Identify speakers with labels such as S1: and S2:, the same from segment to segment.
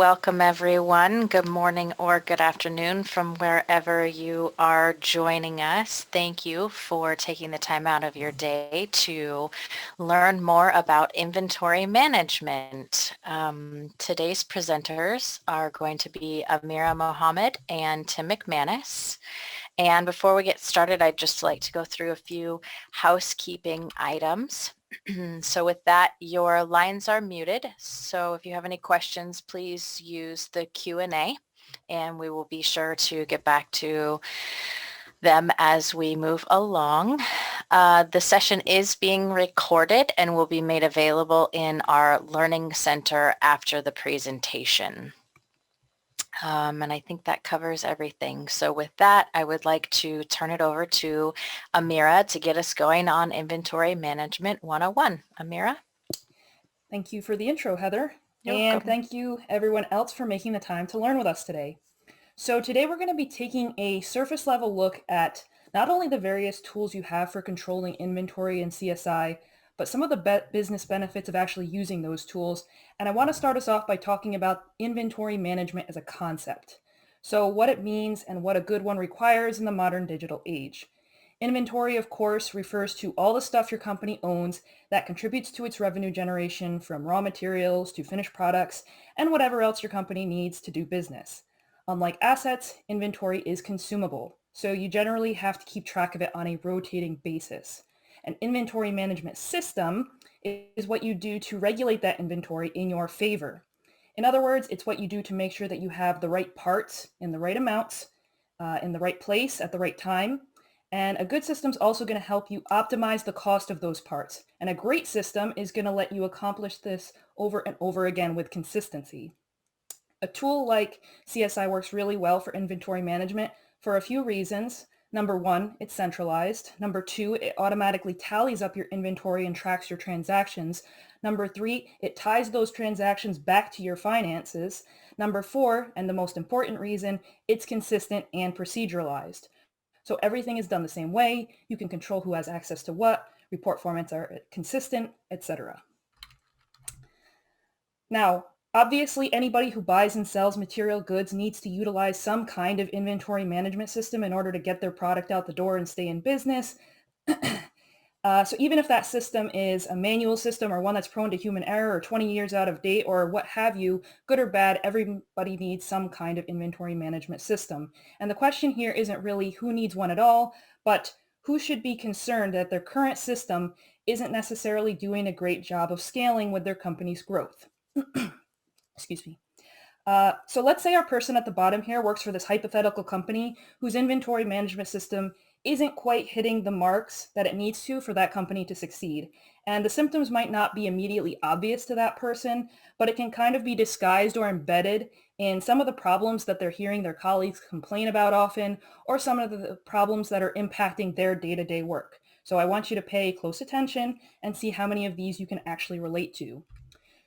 S1: Welcome everyone. Good morning or good afternoon from wherever you are joining us. Thank you for taking the time out of your day to learn more about inventory management. Today's presenters are going to be Amira Mohammed and Tim McManus. And before we get started, I'd just like to go through a few housekeeping items. So with that, your lines are muted. So if you have any questions, please use the Q&A and we will be sure to get back to them as we move along. The session is being recorded and will be made available in our Learning Center after the presentation. And I think that covers everything. So with that, I would like to turn it over to Amira to get us going on Inventory Management 101. Amira?
S2: Thank you for the intro, Heather.
S1: You're
S2: And
S1: welcome.
S2: thank you everyone else for making the time to learn with us today. So today we're going to be taking a surface level look at not only the various tools you have for controlling inventory and CSI, but some of the business benefits of actually using those tools. And I want to start us off by talking about inventory management as a concept. So what it means and what a good one requires in the modern digital age. Inventory, of course, refers to all the stuff your company owns that contributes to its revenue generation, from raw materials to finished products and whatever else your company needs to do business. Unlike assets, inventory is consumable, so you generally have to keep track of it on a rotating basis. An inventory management system is what you do to regulate that inventory in your favor. In other words, it's what you do to make sure that you have the right parts in the right amounts, in the right place at the right time. And a good system is also going to help you optimize the cost of those parts. And a great system is going to let you accomplish this over and over again with consistency. A tool like CSI works really well for inventory management for a few reasons. Number one, it's centralized. Number two, it automatically tallies up your inventory and tracks your transactions. Number three, it ties those transactions back to your finances. Number four, and the most important reason, it's consistent and proceduralized. So everything is done the same way. You can control who has access to what, report formats are consistent, etc. Now, obviously, anybody who buys and sells material goods needs to utilize some kind of inventory management system in order to get their product out the door and stay in business. So even if that system is a manual system or one that's prone to human error or 20 years out of date or what have you, good or bad, everybody needs some kind of inventory management system. And the question here isn't really who needs one at all, but who should be concerned that their current system isn't necessarily doing a great job of scaling with their company's growth. Excuse me. So let's say our person at the bottom here works for this hypothetical company whose inventory management system isn't quite hitting the marks that it needs to for that company to succeed. And the symptoms might not be immediately obvious to that person, but it can kind of be disguised or embedded in some of the problems that they're hearing their colleagues complain about often, or some of the problems that are impacting their day-to-day work. So I want you to pay close attention and see how many of these you can actually relate to.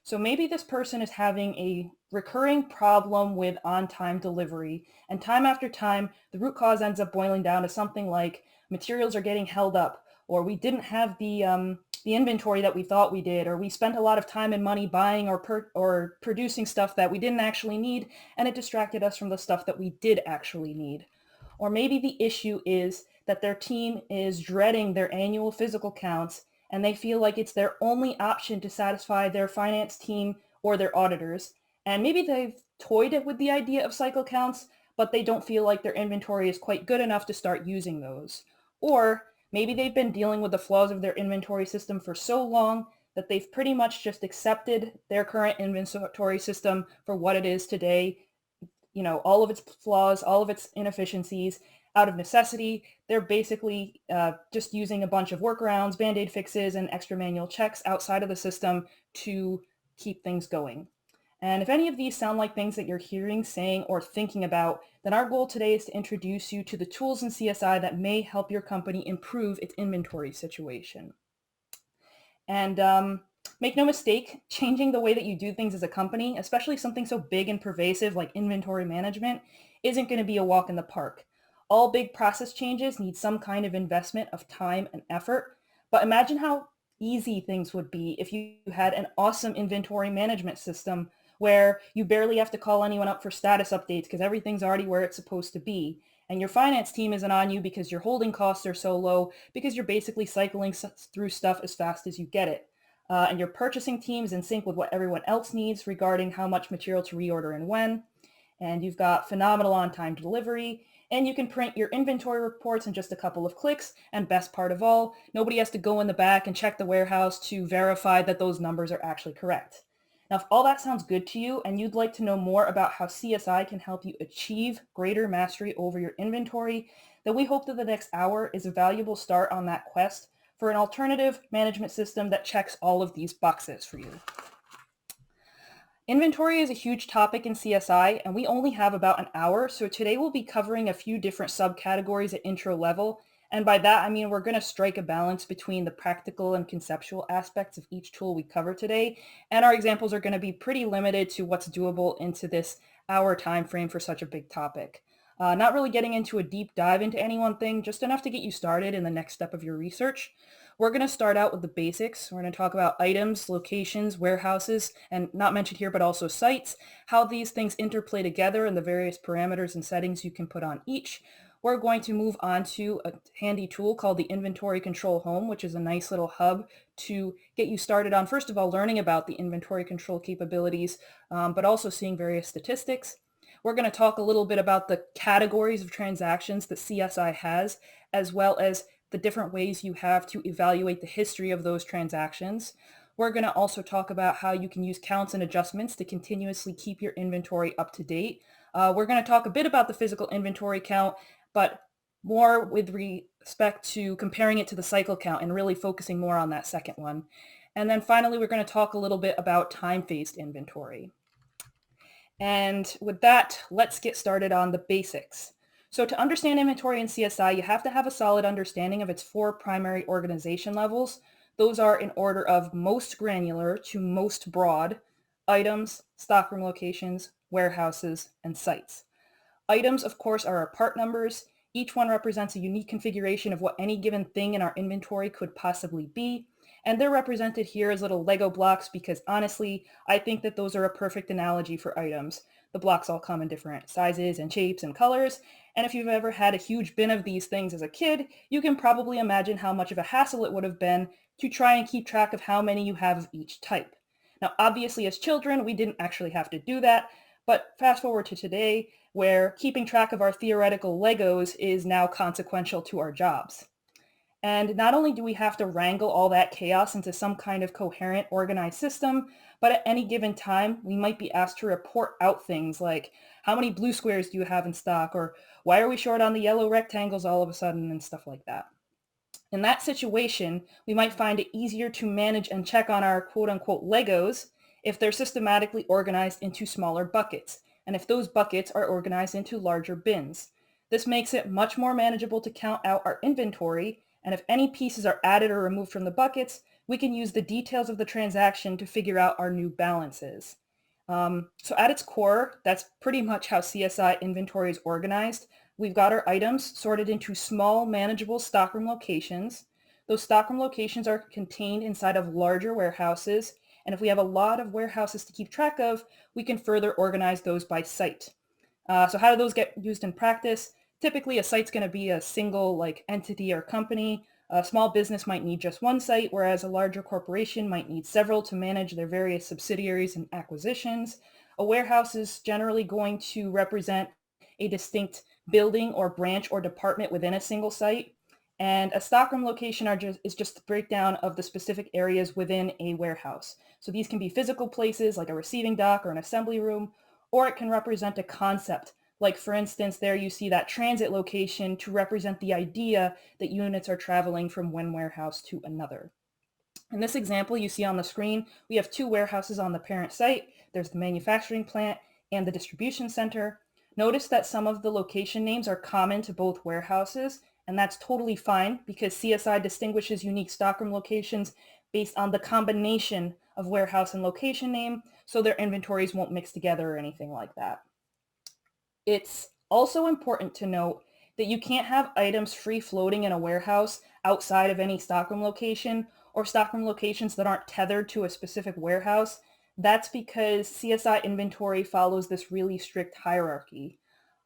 S2: So maybe this person is having a recurring problem with on-time delivery, and time after time, the root cause ends up boiling down to something like materials are getting held up, or we didn't have the inventory that we thought we did, or we spent a lot of time and money buying or producing stuff that we didn't actually need, and it distracted us from the stuff that we did actually need. Or maybe the issue is that their team is dreading their annual physical counts and they feel like it's their only option to satisfy their finance team or their auditors. And maybe they've toyed with the idea of cycle counts, but they don't feel like their inventory is quite good enough to start using those. Or maybe they've been dealing with the flaws of their inventory system for so long that they've pretty much just accepted their current inventory system for what it is today, all of its flaws, all of its inefficiencies, out of necessity. They're basically just using a bunch of workarounds, band-aid fixes, and extra manual checks outside of the system to keep things going. And if any of these sound like things that you're hearing, saying, or thinking about, then our goal today is to introduce you to the tools in CSI that may help your company improve its inventory situation. And make no mistake, changing the way that you do things as a company, especially something so big and pervasive like inventory management, isn't going to be a walk in the park. All big process changes need some kind of investment of time and effort, but imagine how easy things would be if you had an awesome inventory management system where you barely have to call anyone up for status updates because everything's already where it's supposed to be. And your finance team isn't on you because your holding costs are so low because you're basically cycling through stuff as fast as you get it. And your purchasing team is in sync with what everyone else needs regarding how much material to reorder and when. And you've got phenomenal on-time delivery, and you can print your inventory reports in just a couple of clicks. And best part of all, nobody has to go in the back and check the warehouse to verify that those numbers are actually correct. Now, if all that sounds good to you and you'd like to know more about how CSI can help you achieve greater mastery over your inventory, then we hope that the next hour is a valuable start on that quest for an alternative management system that checks all of these boxes for you. Inventory is a huge topic in CSI, and we only have about an hour, so today we'll be covering a few different subcategories at intro level, and by that I mean we're going to strike a balance between the practical and conceptual aspects of each tool we cover today, and our examples are going to be pretty limited to what's doable into this hour time frame for such a big topic. Not really getting into a deep dive into any one thing, just enough to get you started in the next step of your research. We're going to start out with the basics. We're going to talk about items, locations, warehouses, and not mentioned here, but also sites, how these things interplay together and the various parameters and settings you can put on each. We're going to move on to a handy tool called the Inventory Control Home, which is a nice little hub to get you started on, first of all, learning about the inventory control capabilities, but also seeing various statistics. We're going to talk a little bit about the categories of transactions that CSI has, as well as the different ways you have to evaluate the history of those transactions. We're going to also talk about how you can use counts and adjustments to continuously keep your inventory up to date. We're going to talk a bit about the physical inventory count, but more with respect to comparing it to the cycle count and really focusing more on that second one. And then finally, we're going to talk a little bit about time-phased inventory. And with that, let's get started on the basics. So to understand inventory in CSI, you have to have a solid understanding of its four primary organization levels. Those are in order of most granular to most broad: items, stockroom locations, warehouses, and sites. Items, of course, are our part numbers. Each one represents a unique configuration of what any given thing in our inventory could possibly be. And they're represented here as little Lego blocks because honestly, I think that those are a perfect analogy for items. The blocks all come in different sizes and shapes and colors. And if you've ever had a huge bin of these things as a kid, you can probably imagine how much of a hassle it would have been to try and keep track of how many you have of each type. Now, obviously, as children, we didn't actually have to do that. But fast forward to today, where keeping track of our theoretical Legos is now consequential to our jobs. And not only do we have to wrangle all that chaos into some kind of coherent, organized system, but at any given time, we might be asked to report out things like, how many blue squares do you have in stock? Or why are we short on the yellow rectangles all of a sudden, and stuff like that. In that situation, we might find it easier to manage and check on our quote-unquote Legos if they're systematically organized into smaller buckets, and if those buckets are organized into larger bins. This makes it much more manageable to count out our inventory, and if any pieces are added or removed from the buckets, we can use the details of the transaction to figure out our new balances. So at its core, that's pretty much how CSI inventory is organized. We've got our items sorted into small, manageable stockroom locations. Those stockroom locations are contained inside of larger warehouses, and if we have a lot of warehouses to keep track of, we can further organize those by site. So how do those get used in practice? Typically, a site's going to be a single entity or company. A small business might need just one site, whereas a larger corporation might need several to manage their various subsidiaries and acquisitions. A warehouse is generally going to represent a distinct building or branch or department within a single site. And a stockroom location is just the breakdown of the specific areas within a warehouse. So these can be physical places like a receiving dock or an assembly room, or it can represent a concept. Like for instance, there you see that transit location to represent the idea that units are traveling from one warehouse to another. In this example you see on the screen, we have two warehouses on the parent site. There's the manufacturing plant and the distribution center. Notice that some of the location names are common to both warehouses, and that's totally fine because CSI distinguishes unique stockroom locations based on the combination of warehouse and location name, so their inventories won't mix together or anything like that. It's also important to note that you can't have items free floating in a warehouse outside of any stockroom location or stockroom locations that aren't tethered to a specific warehouse. That's because CSI inventory follows this really strict hierarchy.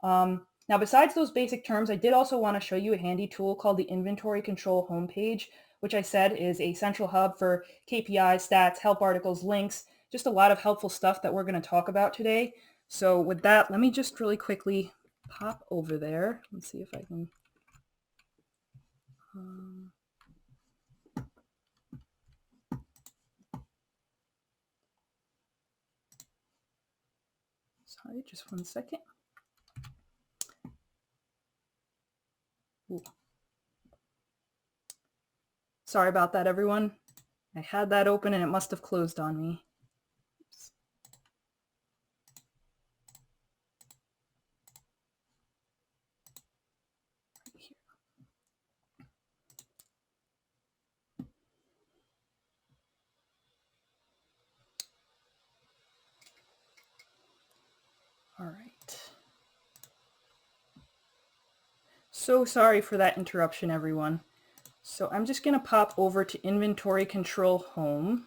S2: Now, besides those basic terms, I did also want to show you a handy tool called the Inventory Control homepage, which I said is a central hub for KPIs, stats, help articles, links, just a lot of helpful stuff that we're going to talk about today. So with that, let me just really quickly pop over there. Let's see if I can. Um, Sorry, just one second. Ooh. Sorry about that, everyone. I had that open and it must have closed on me. Oops. Right here. All right. So sorry for that interruption, everyone. So I'm just going to pop over to Inventory Control Home.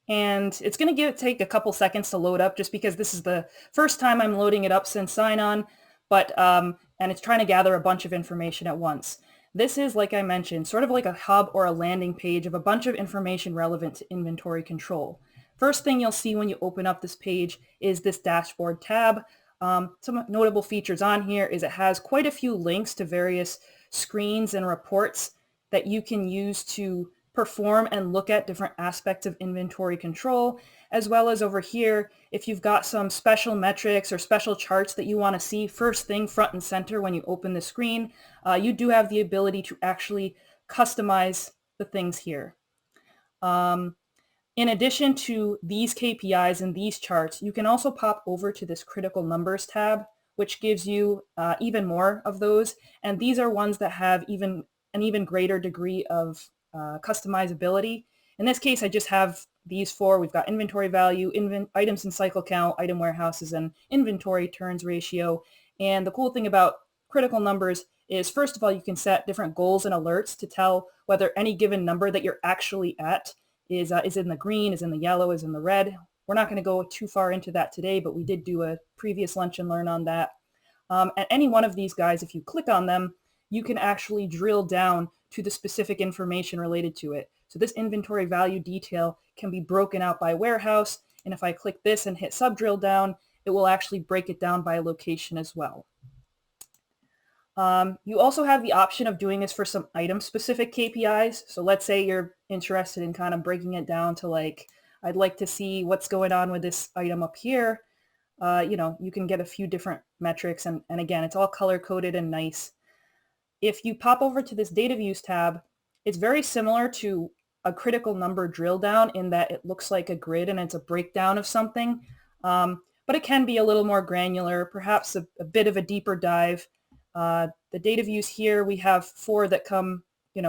S2: And it's going to take a couple seconds to load up just because this is the first time I'm loading it up since sign-on, and it's trying to gather a bunch of information at once. This is, like I mentioned, sort of like a hub or a landing page of a bunch of information relevant to inventory control. First thing you'll see when you open up this page is this dashboard tab. Some notable features on here is it has quite a few links to various screens and reports that you can use to perform and look at different aspects of inventory control, as well as over here, if you've got some special metrics or special charts that you want to see first thing front and center when you open the screen, you do have the ability to actually customize the things here. In addition to these KPIs and these charts, you can also pop over to this critical numbers tab, which gives you even more of those. And these are ones that have an even greater degree of customizability. In this case, I just have these four. We've got inventory value, items in cycle count, item warehouses, and inventory turns ratio. And the cool thing about critical numbers is, first of all, you can set different goals and alerts to tell whether any given number that you're actually at is in the green, is in the yellow, is in the red. We're not going to go too far into that today, but we did do a previous lunch and learn on that. And any one of these guys, if you click on them, you can actually drill down to the specific information related to it. So this inventory value detail can be broken out by warehouse. And if I click this and hit sub drill down, it will actually break it down by location as well. You also have the option of doing this for some item-specific KPIs. So let's say you're interested in kind of breaking it down to like, I'd like to see what's going on with this item up here. You can get a few different metrics. And again, it's all color-coded and nice. If you pop over to this data views tab, it's very similar to a critical number drill down in that it looks like a grid and it's a breakdown of something. But it can be a little more granular, perhaps a bit of a deeper dive. The data views here, we have four that come,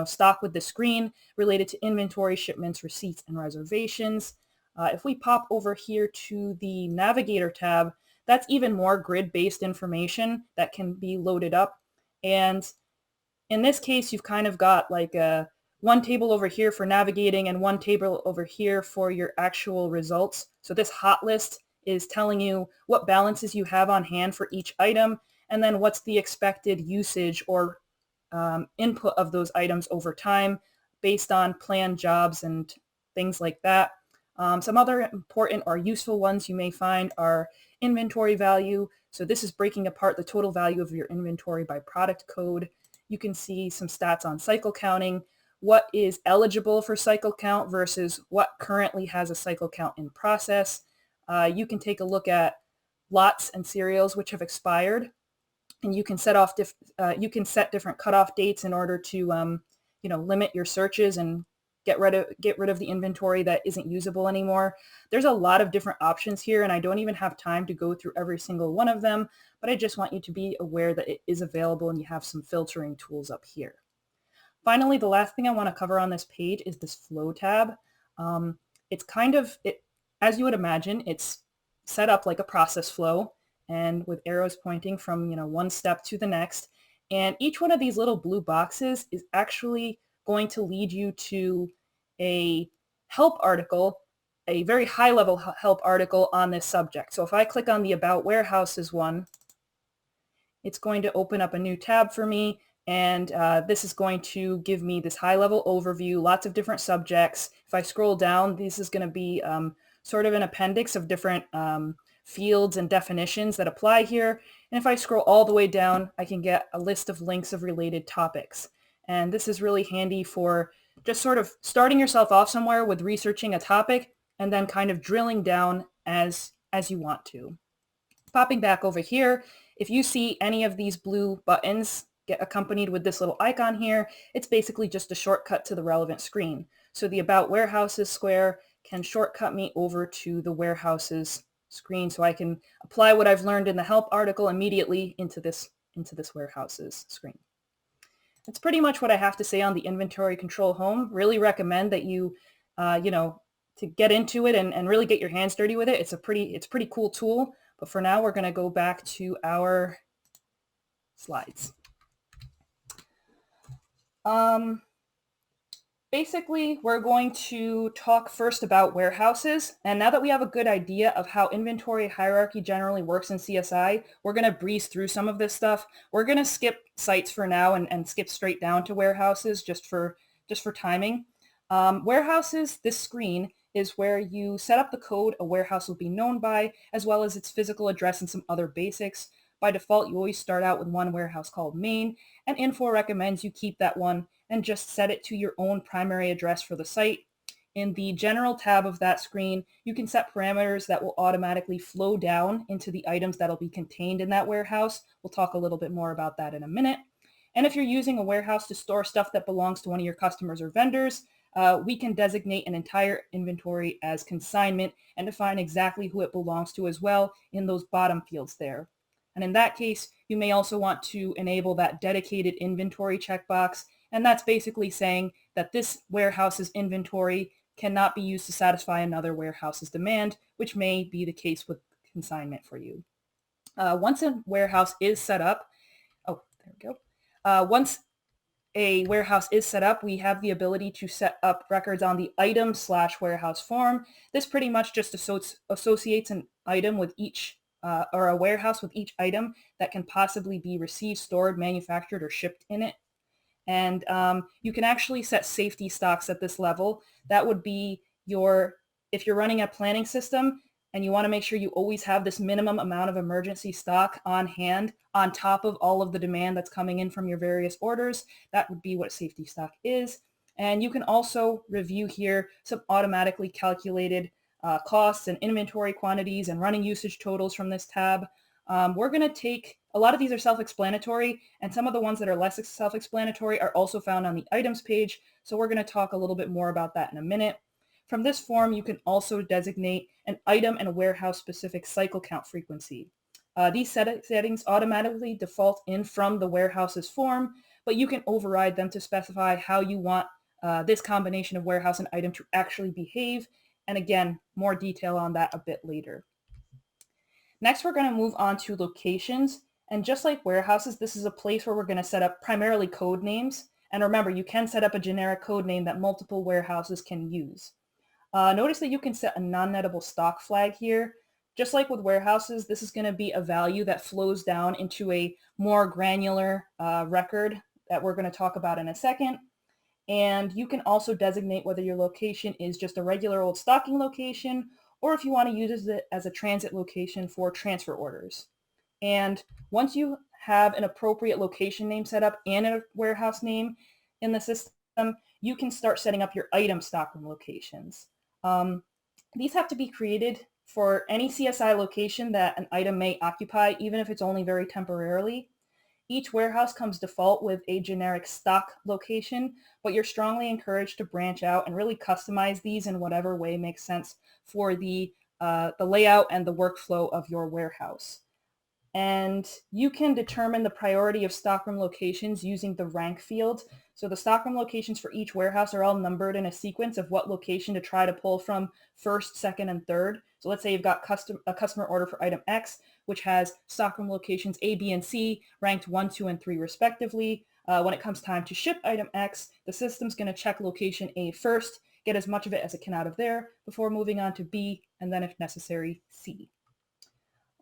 S2: stock with the screen related to inventory, shipments, receipts, and reservations. If we pop over here to the Navigator tab, that's even more grid-based information that can be loaded up. And in this case, you've kind of got like one table over here for navigating and one table over here for your actual results. So this hot list is telling you what balances you have on hand for each item, and then what's the expected usage or input of those items over time based on planned jobs and things like that. Some other important or useful ones you may find are inventory value. So this is breaking apart the total value of your inventory by product code. You can see some stats on cycle counting, what is eligible for cycle count versus what currently has a cycle count in process. You can take a look at lots and serials which have expired, and you can set different cutoff dates in order to limit your searches and get rid of the inventory that isn't usable anymore. There's a lot of different options here, and I don't even have time to go through every single one of them, but I just want you to be aware that it is available and you have some filtering tools up here. Finally, the last thing I want to cover on this page is this flow tab. It's as you would imagine, it's set up like a process flow and with arrows pointing from one step to the next. And each one of these little blue boxes is actually going to lead you to a help article, a very high-level help article on this subject. So if I click on the About Warehouses one, it's going to open up a new tab for me, and this is going to give me this high-level overview, lots of different subjects. If I scroll down, this is going to be sort of an appendix of different fields and definitions that apply here. And if I scroll all the way down, I can get a list of links of related topics. And this is really handy for just sort of starting yourself off somewhere with researching a topic and then kind of drilling down as you want to. Popping back over here, if you see any of these blue buttons get accompanied with this little icon here, it's basically just a shortcut to the relevant screen. So the About Warehouses square can shortcut me over to the Warehouses screen so I can apply what I've learned in the help article immediately into this Warehouses screen. That's pretty much what I have to say on the inventory control home. Really recommend that you, to get into it and really get your hands dirty with it. It's a pretty cool tool. But for now, we're going to go back to our slides. Basically, we're going to talk first about warehouses. And now that we have a good idea of how inventory hierarchy generally works in CSI, we're going to breeze through some of this stuff. We're going to skip sites for now and skip straight down to warehouses just for timing. Warehouses, this screen, is where you set up the code a warehouse will be known by, as well as its physical address and some other basics. By default, you always start out with one warehouse called main, and Info recommends you keep that one and just set it to your own primary address for the site. In the general tab of that screen, you can set parameters that will automatically flow down into the items that'll be contained in that warehouse. We'll talk a little bit more about that in a minute. And if you're using a warehouse to store stuff that belongs to one of your customers or vendors, we can designate an entire inventory as consignment and define exactly who it belongs to as well in those bottom fields there. And in that case, you may also want to enable that dedicated inventory checkbox. And that's basically saying that this warehouse's inventory cannot be used to satisfy another warehouse's demand, which may be the case with consignment for you. Once a warehouse is set up, once a warehouse is set up, we have the ability to set up records on the item/warehouse form. This pretty much just associates an item with each, or a warehouse with each item that can possibly be received, stored, manufactured, or shipped in it. And you can actually set safety stocks at this level. That would be if you're running a planning system and you want to make sure you always have this minimum amount of emergency stock on hand on top of all of the demand that's coming in from your various orders, that would be what safety stock is. And you can also review here some automatically calculated costs and inventory quantities and running usage totals from this tab. We're going to take, a lot of these are self-explanatory, and some of the ones that are less self-explanatory are also found on the items page. So we're going to talk a little bit more about that in a minute. From this form, you can also designate an item and a warehouse-specific cycle count frequency. These settings automatically default in from the warehouse's form, but you can override them to specify how you want this combination of warehouse and item to actually behave. And again, more detail on that a bit later. Next, we're going to move on to locations. And just like warehouses, this is a place where we're going to set up primarily code names. And remember, you can set up a generic code name that multiple warehouses can use. Notice that you can set a non-nettable stock flag here. Just like with warehouses, this is going to be a value that flows down into a more granular record that we're going to talk about in a second. And you can also designate whether your location is just a regular old stocking location or if you want to use it as a transit location for transfer orders. And once you have an appropriate location name set up and a warehouse name in the system, you can start setting up your item stocking locations. These have to be created for any CSI location that an item may occupy, even if it's only very temporarily. Each warehouse comes default with a generic stock location, but you're strongly encouraged to branch out and really customize these in whatever way makes sense for the layout and the workflow of your warehouse. And you can determine the priority of stockroom locations using the rank field. So the stockroom locations for each warehouse are all numbered in a sequence of what location to try to pull from first, second, and third. So let's say you've got a customer order for item X, which has stockroom locations A, B, and C ranked 1, 2, and 3 respectively. when it comes time to ship item X, the system's going to check location A first, get as much of it as it can out of there before moving on to B, and then if necessary, C.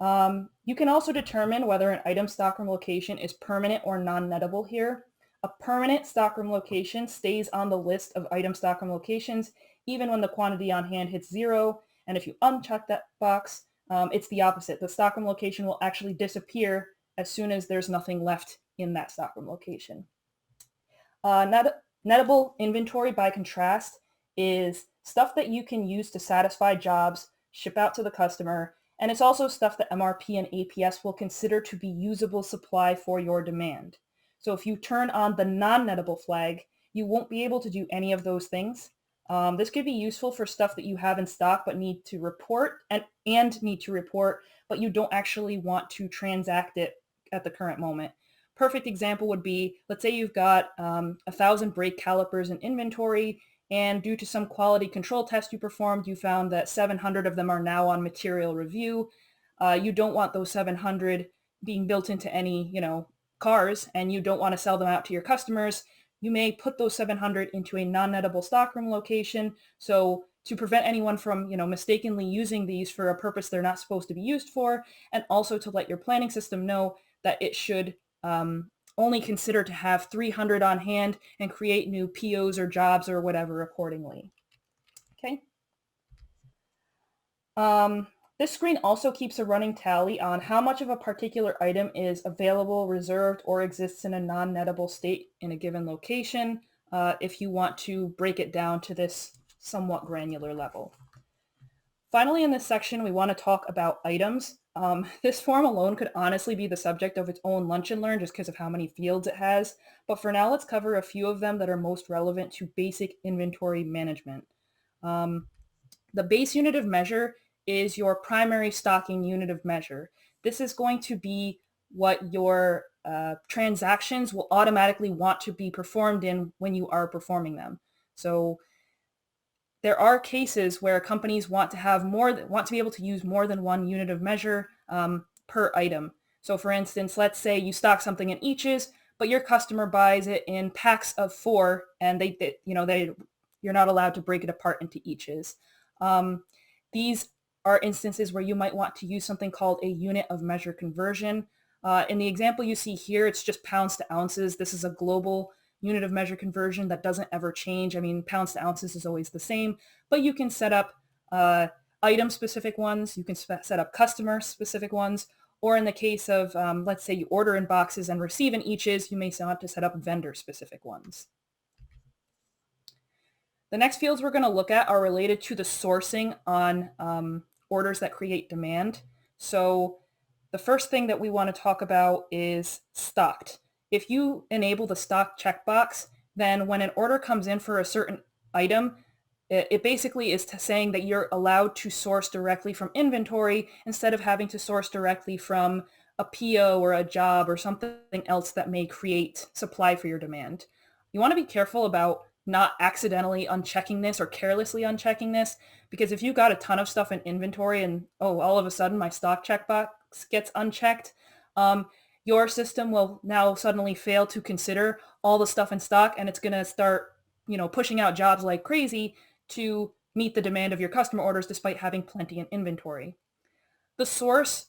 S2: You can also determine whether an item stockroom location is permanent or non-nettable here. A permanent stockroom location stays on the list of item stockroom locations even when the quantity on hand hits 0, and if you uncheck that box, it's the opposite. The stockroom location will actually disappear as soon as there's nothing left in that stockroom location. Nettable inventory, by contrast, is stuff that you can use to satisfy jobs, ship out to the customer, and it's also stuff that MRP and APS will consider to be usable supply for your demand. So if you turn on the non-nettable flag, you won't be able to do any of those things. This could be useful for stuff that you have in stock but need to report and need to report, but you don't actually want to transact it at the current moment. Perfect example would be, let's say you've got 1,000 brake calipers in inventory, and due to some quality control test you performed, you found that 700 of them are now on material review. You don't want those 700 being built into any, cars, and you don't want to sell them out to your customers. You may put those 700 into a non-nettable stockroom location. So to prevent anyone from, mistakenly using these for a purpose they're not supposed to be used for, and also to let your planning system know that it should only consider to have 300 on hand and create new POs or jobs or whatever accordingly. Okay. This screen also keeps a running tally on how much of a particular item is available, reserved, or exists in a non-nettable state in a given location, if you want to break it down to this somewhat granular level. Finally, in this section, we want to talk about items. This form alone could honestly be the subject of its own lunch and learn just because of how many fields it has. But for now, let's cover a few of them that are most relevant to basic inventory management. The base unit of measure is your primary stocking unit of measure. This is going to be what your transactions will automatically want to be performed in when you are performing them. So there are cases where companies want to be able to use more than one unit of measure per item. So for instance, let's say you stock something in eaches, but your customer buys it in packs of 4, and you're not allowed to break it apart into eaches. These are instances where you might want to use something called a unit of measure conversion. In the example you see here, it's just pounds to ounces. This is a global unit of measure conversion that doesn't ever change. I mean, pounds to ounces is always the same, but you can set up item-specific ones. You can set up customer-specific ones, or in the case of, let's say you order in boxes and receive in eaches, you may want to set up vendor-specific ones. The next fields we're going to look at are related to the sourcing on orders that create demand. So the first thing that we want to talk about is stocked. If you enable the stock checkbox, then when an order comes in for a certain item, it basically is saying that you're allowed to source directly from inventory instead of having to source directly from a PO or a job or something else that may create supply for your demand. You want to be careful about not accidentally unchecking this or carelessly unchecking this, because if you got a ton of stuff in inventory and all of a sudden my stock checkbox gets unchecked, your system will now suddenly fail to consider all the stuff in stock, and it's going to start, pushing out jobs like crazy to meet the demand of your customer orders despite having plenty in inventory. The source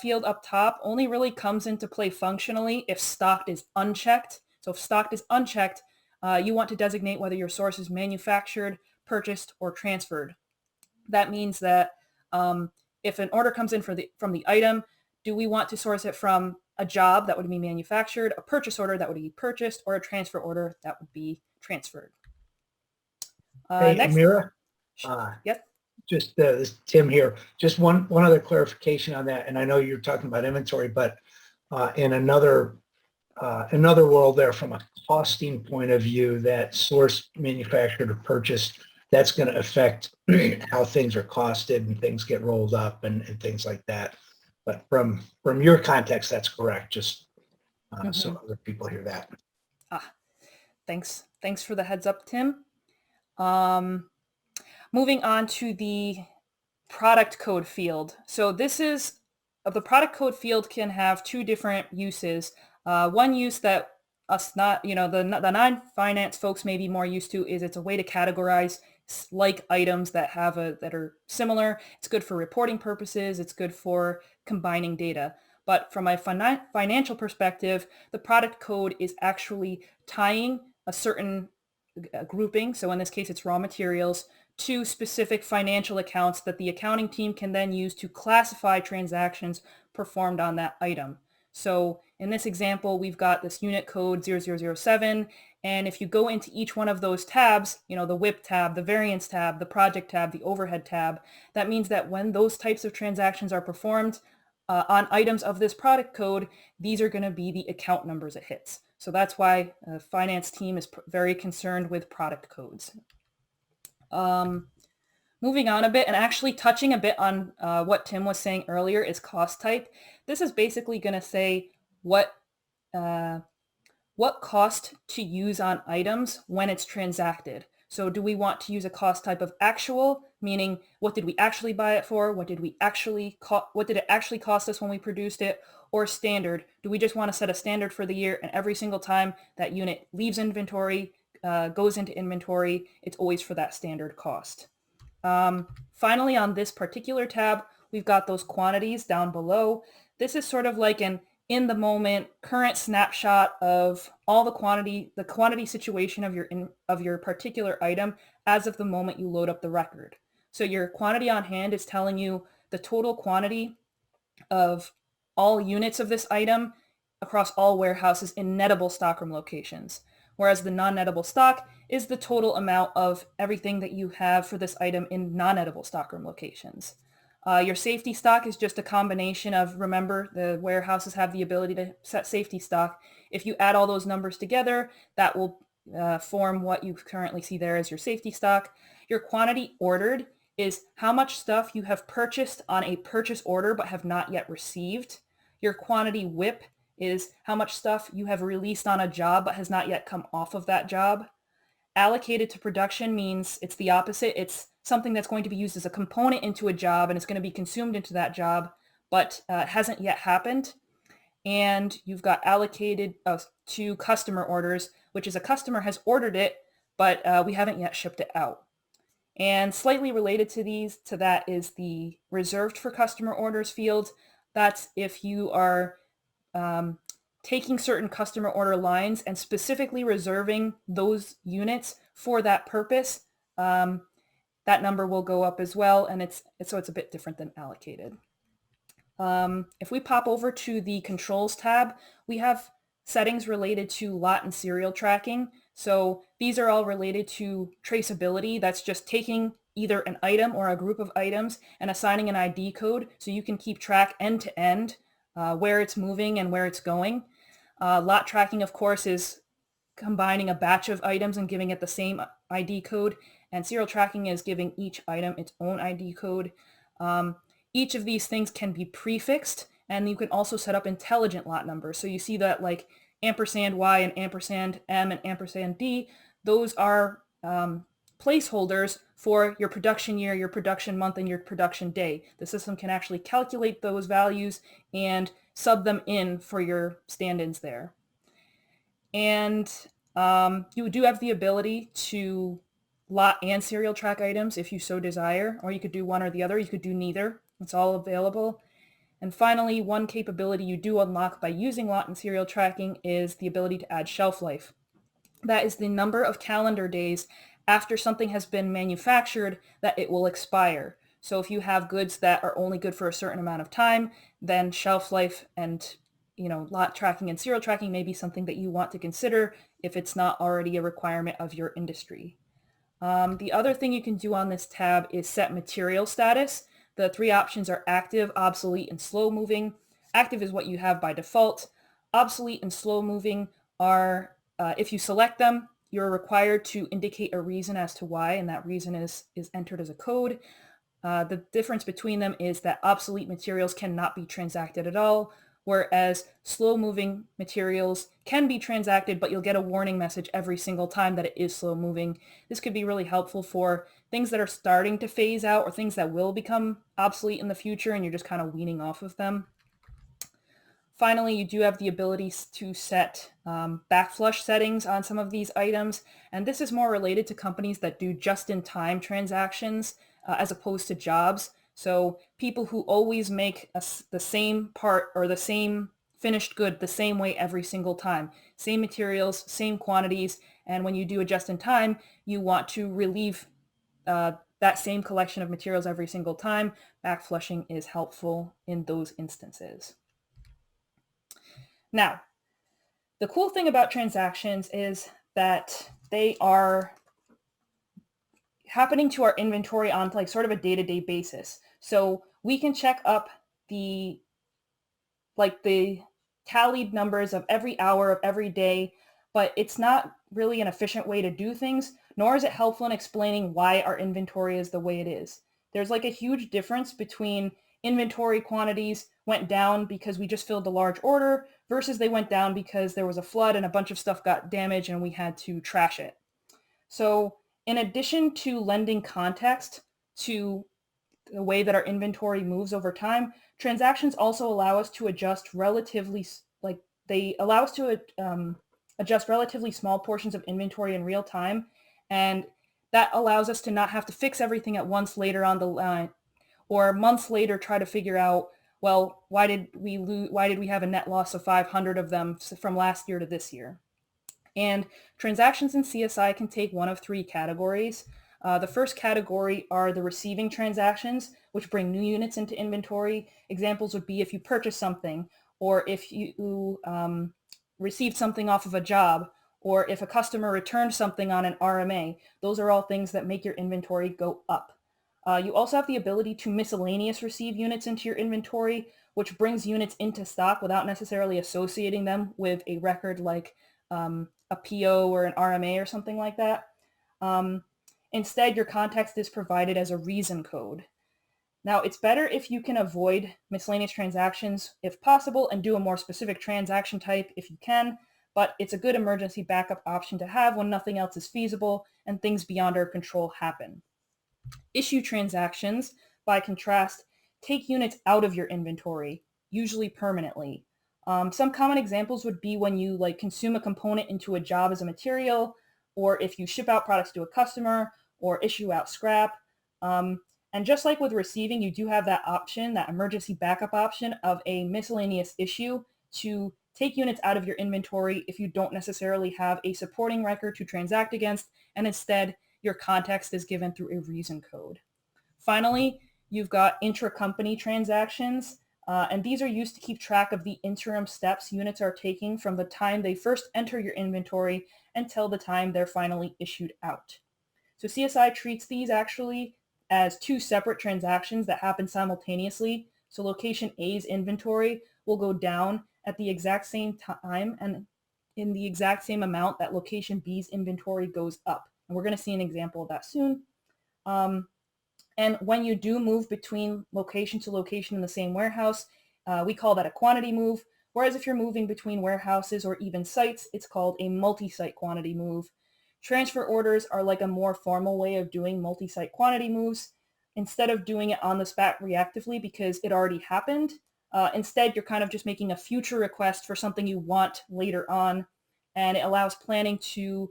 S2: field up top only really comes into play functionally if stocked is unchecked. So if stocked is unchecked, you want to designate whether your source is manufactured, purchased, or transferred. That means that if an order comes in from the item, do we want to source it from a job that would be manufactured, a purchase order that would be purchased, or a transfer order that would be transferred?
S3: Hey,
S2: Next.
S3: Amira,
S2: Yes.
S3: just this is Tim here. Just one other clarification on that, and I know you're talking about inventory, but in another world there, from a costing point of view, that source, manufactured, or purchased, that's going to affect how things are costed and things get rolled up and things like that. But from your context, that's correct. Just so other people hear that.
S2: Thanks for the heads up, Tim. Moving on to the product code field. So the product code field can have two different uses. One use that us not, the non-finance folks may be more used to is it's a way to categorize like items that are similar. It's good for reporting purposes. It's good for combining data. But from a financial perspective, the product code is actually tying a certain grouping, so in this case it's raw materials, to specific financial accounts that the accounting team can then use to classify transactions performed on that item. So in this example, we've got this unit code 0007, and if you go into each one of those tabs, the WIP tab, the variance tab, the project tab, the overhead tab, that means that when those types of transactions are performed on items of this product code, these are going to be the account numbers it hits. So that's why the finance team is very concerned with product codes. Moving on a bit and actually touching a bit on what Tim was saying earlier is cost type. This is basically going to say what cost to use on items when it's transacted. So do we want to use a cost type of actual, meaning what did we actually buy it for? What did it actually cost us when we produced it? Or standard? Do we just want to set a standard for the year and every single time that unit leaves inventory, goes into inventory, it's always for that standard cost? Finally, on this particular tab, we've got those quantities down below. This is sort of like an in the moment current snapshot of all the quantity situation of your particular item as of the moment you load up the record. So your quantity on hand is telling you the total quantity of all units of this item across all warehouses in nettable stockroom locations, whereas the non-nettable stock is the total amount of everything that you have for this item in non-nettable stockroom locations. Your safety stock is just a combination of, remember, the warehouses have the ability to set safety stock. If you add all those numbers together, that will form what you currently see there as your safety stock. Your quantity ordered is how much stuff you have purchased on a purchase order but have not yet received. Your quantity WIP is how much stuff you have released on a job but has not yet come off of that job. Allocated to production means it's the opposite. It's something that's going to be used as a component into a job and it's going to be consumed into that job, but hasn't yet happened. And you've got allocated to customer orders, which is a customer has ordered it, but we haven't yet shipped it out. And slightly related to that is the reserved for customer orders field. That's if you are taking certain customer order lines and specifically reserving those units for that purpose. That number will go up as well, and it's a bit different than allocated. If we pop over to the controls tab, we have settings related to lot and serial tracking. So these are all related to traceability. That's just taking either an item or a group of items and assigning an ID code so you can keep track end to end where it's moving and where it's going. Lot tracking, of course, is combining a batch of items and giving it the same ID code, and serial tracking is giving each item its own ID code. Each of these things can be prefixed, and you can also set up intelligent lot numbers. So you see that like ampersand Y and ampersand M and ampersand D, those are placeholders for your production year, your production month, and your production day. The system can actually calculate those values and sub them in for your stand-ins there. And you do have the ability to lot and serial track items if you so desire, or you could do one or the other. You could do neither. It's all available. And finally, one capability you do unlock by using lot and serial tracking is the ability to add shelf life. That is the number of calendar days after something has been manufactured that it will expire. So if you have goods that are only good for a certain amount of time, then shelf life and lot tracking and serial tracking may be something that you want to consider if it's not already a requirement of your industry. The other thing you can do on this tab is set material status. The three options are active, obsolete, and slow moving. Active is what you have by default. Obsolete and slow moving are, if you select them, you're required to indicate a reason as to why, and that reason is entered as a code. The difference between them is that obsolete materials cannot be transacted at all, whereas slow-moving materials can be transacted, but you'll get a warning message every single time that it is slow-moving. This could be really helpful for things that are starting to phase out or things that will become obsolete in the future and you're just kind of weaning off of them. Finally, you do have the ability to set backflush settings on some of these items, and this is more related to companies that do just-in-time transactions as opposed to jobs. So people who always make the same part or the same finished good the same way every single time, same materials, same quantities, and when you do a just-in-time, you want to relieve that same collection of materials every single time. Backflushing is helpful in those instances. Now, the cool thing about transactions is that they are happening to our inventory on like sort of a day-to-day basis. So we can check up the tallied numbers of every hour of every day, but it's not really an efficient way to do things, nor is it helpful in explaining why our inventory is the way it is. There's like a huge difference between inventory quantities went down because we just filled a large order versus they went down because there was a flood and a bunch of stuff got damaged and we had to trash it. So in addition to lending context to the way that our inventory moves over time, transactions also allow us to adjust adjust relatively small portions of inventory in real time, and that allows us to not have to fix everything at once later on the line, or months later try to figure out, well, why did we have a net loss of 500 of them from last year to this year? And transactions in CSI can take one of three categories. The first category are the receiving transactions, which bring new units into inventory. Examples would be if you purchase something, or if you received something off of a job, or if a customer returned something on an RMA. Those are all things that make your inventory go up. You also have the ability to miscellaneous receive units into your inventory, which brings units into stock without necessarily associating them with a record like a PO or an RMA or something like that. Instead, your context is provided as a reason code. Now, it's better if you can avoid miscellaneous transactions if possible and do a more specific transaction type if you can, but it's a good emergency backup option to have when nothing else is feasible and things beyond our control happen. Issue transactions, by contrast, take units out of your inventory, usually permanently. Some common examples would be when you consume a component into a job as a material, or if you ship out products to a customer, or issue out scrap. And just like with receiving, you do have that option, that emergency backup option of a miscellaneous issue to take units out of your inventory if you don't necessarily have a supporting record to transact against, and instead your context is given through a reason code. Finally, you've got intracompany transactions, and these are used to keep track of the interim steps units are taking from the time they first enter your inventory until the time they're finally issued out. So CSI treats these actually as two separate transactions that happen simultaneously. So location A's inventory will go down at the exact same time and in the exact same amount that location B's inventory goes up. And we're going to see an example of that soon. And when you do move between location to location in the same warehouse, we call that a quantity move. Whereas if you're moving between warehouses or even sites, it's called a multi-site quantity move. Transfer orders are like a more formal way of doing multi-site quantity moves. Instead of doing it on the spot reactively because it already happened, instead you're kind of just making a future request for something you want later on, and it allows planning to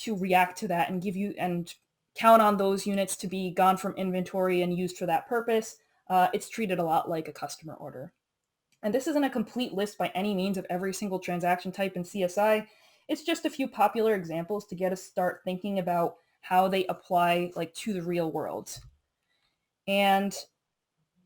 S2: react to that and give you and count on those units to be gone from inventory and used for that purpose. It's treated a lot like a customer order. And this isn't a complete list by any means of every single transaction type in CSI. It's just a few popular examples to get us start thinking about how they apply to the real world. And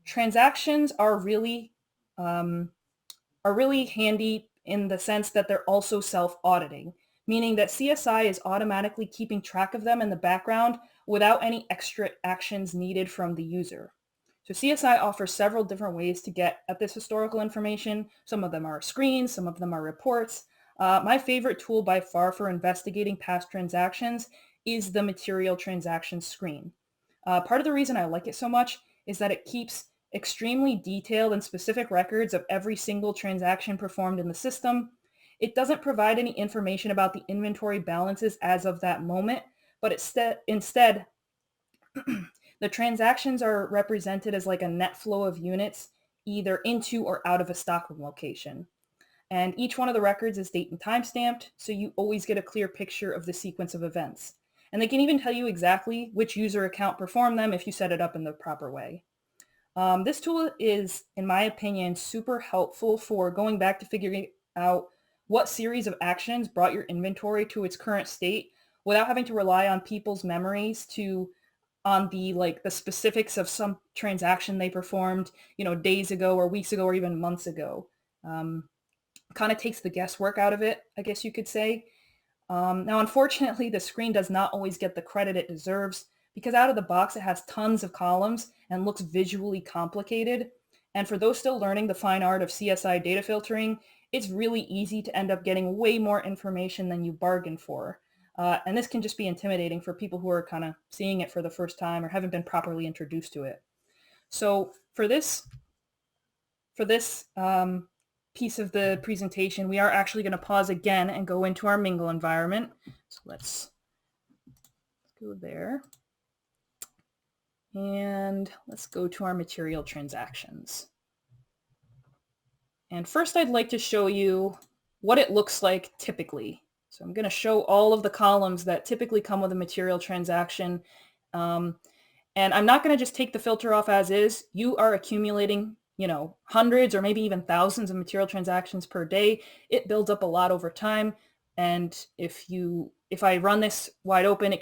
S2: transactions are really handy in the sense that they're also self-auditing, meaning that CSI is automatically keeping track of them in the background without any extra actions needed from the user. So CSI offers several different ways to get at this historical information. Some of them are screens, some of them are reports. My favorite tool by far for investigating past transactions is the material transactions screen. Part of the reason I like it so much is that it keeps extremely detailed and specific records of every single transaction performed in the system. It doesn't provide any information about the inventory balances as of that moment, but instead, the transactions are represented as a net flow of units either into or out of a stockroom location. And each one of the records is date and time stamped, so you always get a clear picture of the sequence of events. And they can even tell you exactly which user account performed them if you set it up in the proper way. This tool is, in my opinion, super helpful for going back to figuring out what series of actions brought your inventory to its current state without having to rely on people's memories on the specifics of some transaction they performed, days ago or weeks ago or even months ago. Kind of takes the guesswork out of it, I guess you could say. Now, unfortunately, the screen does not always get the credit it deserves because out of the box, it has tons of columns and looks visually complicated. And for those still learning the fine art of CSI data filtering, it's really easy to end up getting way more information than you bargained for. And this can just be intimidating for people who are kind of seeing it for the first time or haven't been properly introduced to it. So for this piece of the presentation, we are actually going to pause again and go into our Mingle environment. So let's go there. And let's go to our material transactions. And first I'd like to show you what it looks like typically. So I'm going to show all of the columns that typically come with a material transaction. And I'm not going to just take the filter off as is. You are accumulating hundreds or maybe even thousands of material transactions per day. It builds up a lot over time. And if I run this wide open,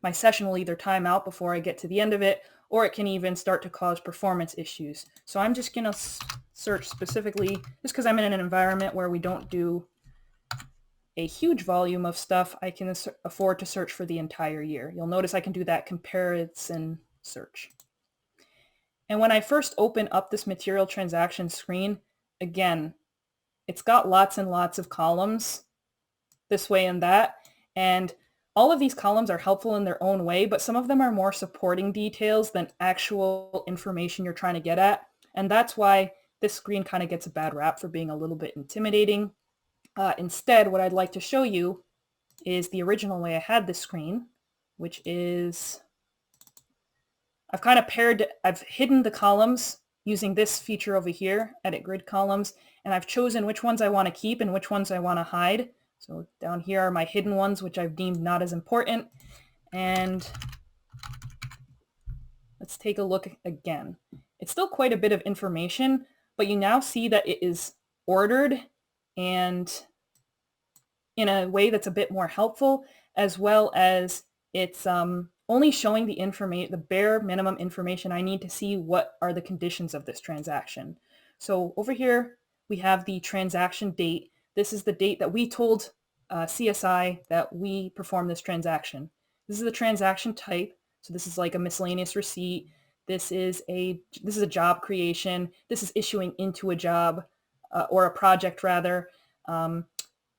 S2: my session will either time out before I get to the end of it, or it can even start to cause performance issues. So I'm just going to search specifically, just because I'm in an environment where we don't do a huge volume of stuff, I can afford to search for the entire year. You'll notice I can do that comparison search. And when I first open up this material transaction screen, again, it's got lots and lots of columns this way and that. And all of these columns are helpful in their own way, but some of them are more supporting details than actual information you're trying to get at. And that's why this screen kind of gets a bad rap for being a little bit intimidating. Instead, what I'd like to show you is the original way I had this screen, which is I've hidden the columns using this feature over here, edit grid columns, and I've chosen which ones I want to keep and which ones I want to hide. So down here are my hidden ones, which I've deemed not as important. And let's take a look again. It's still quite a bit of information, but you now see that it is ordered and in a way that's a bit more helpful, as well as it's only showing the bare minimum information I need to see what are the conditions of this transaction. So over here, we have the transaction date. This is the date that we told CSI that we performed this transaction. This is the transaction type. So this is like a miscellaneous receipt. This is a job creation. This is issuing into a job or a project rather.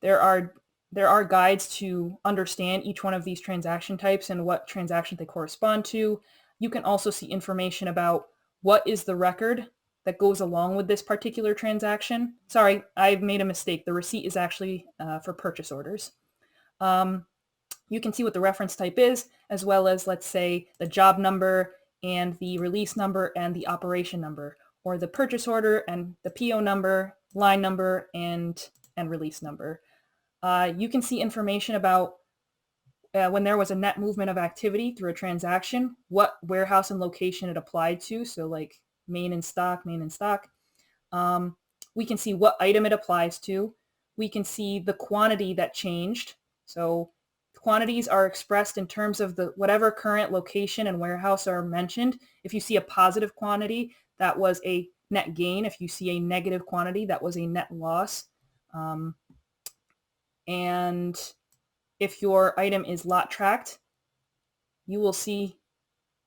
S2: There are guides to understand each one of these transaction types and what transaction they correspond to. You can also see information about what is the record that goes along with this particular transaction. Sorry, I've made a mistake. The receipt is actually for purchase orders. You can see what the reference type is, as well as, let's say, the job number and the release number and the operation number, or the purchase order and the PO number, line number, and release number. You can see information about when there was a net movement of activity through a transaction, what warehouse and location it applied to, so like main in stock. We can see what item it applies to. We can see the quantity that changed. So quantities are expressed in terms of whatever current location and warehouse are mentioned. If you see a positive quantity, that was a net gain. If you see a negative quantity, that was a net loss. And if your item is lot tracked, you will see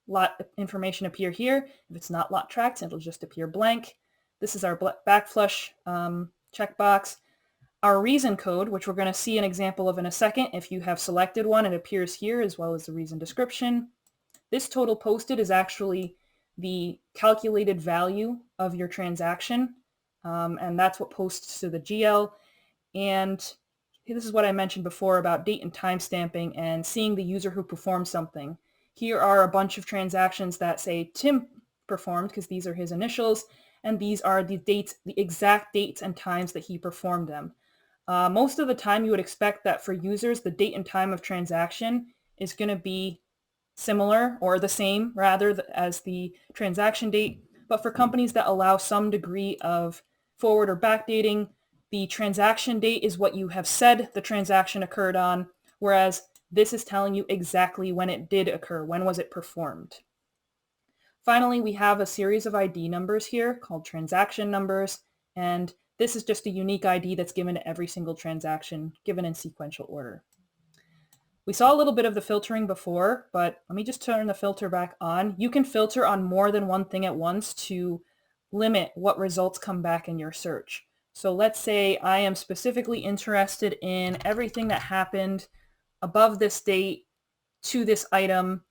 S2: lot information appear here. If it's not lot tracked, it'll just appear blank. This is our backflush checkbox. Our reason code, which we're going to see an example of in a second. If you have selected one, it appears here as well as the reason description. This total posted is actually the calculated value of your transaction, and that's what posts to the GL. And this is what I mentioned before about date and time stamping and seeing the user who performed something. Here are a bunch of transactions that say Tim performed because these are his initials, and these are the dates, the exact dates and times that he performed them. Most of the time you would expect that for users, the date and time of transaction is going to be similar or the same rather as the transaction date. But for companies that allow some degree of forward or backdating, the transaction date is what you have said the transaction occurred on, whereas this is telling you exactly when it did occur, when was it performed. Finally, we have a series of ID numbers here called transaction numbers, and this is just a unique ID that's given to every single transaction given in sequential order. We saw a little bit of the filtering before, but let me just turn the filter back on. You can filter on more than one thing at once to limit what results come back in your search. So let's say I am specifically interested in everything that happened above this date to this item,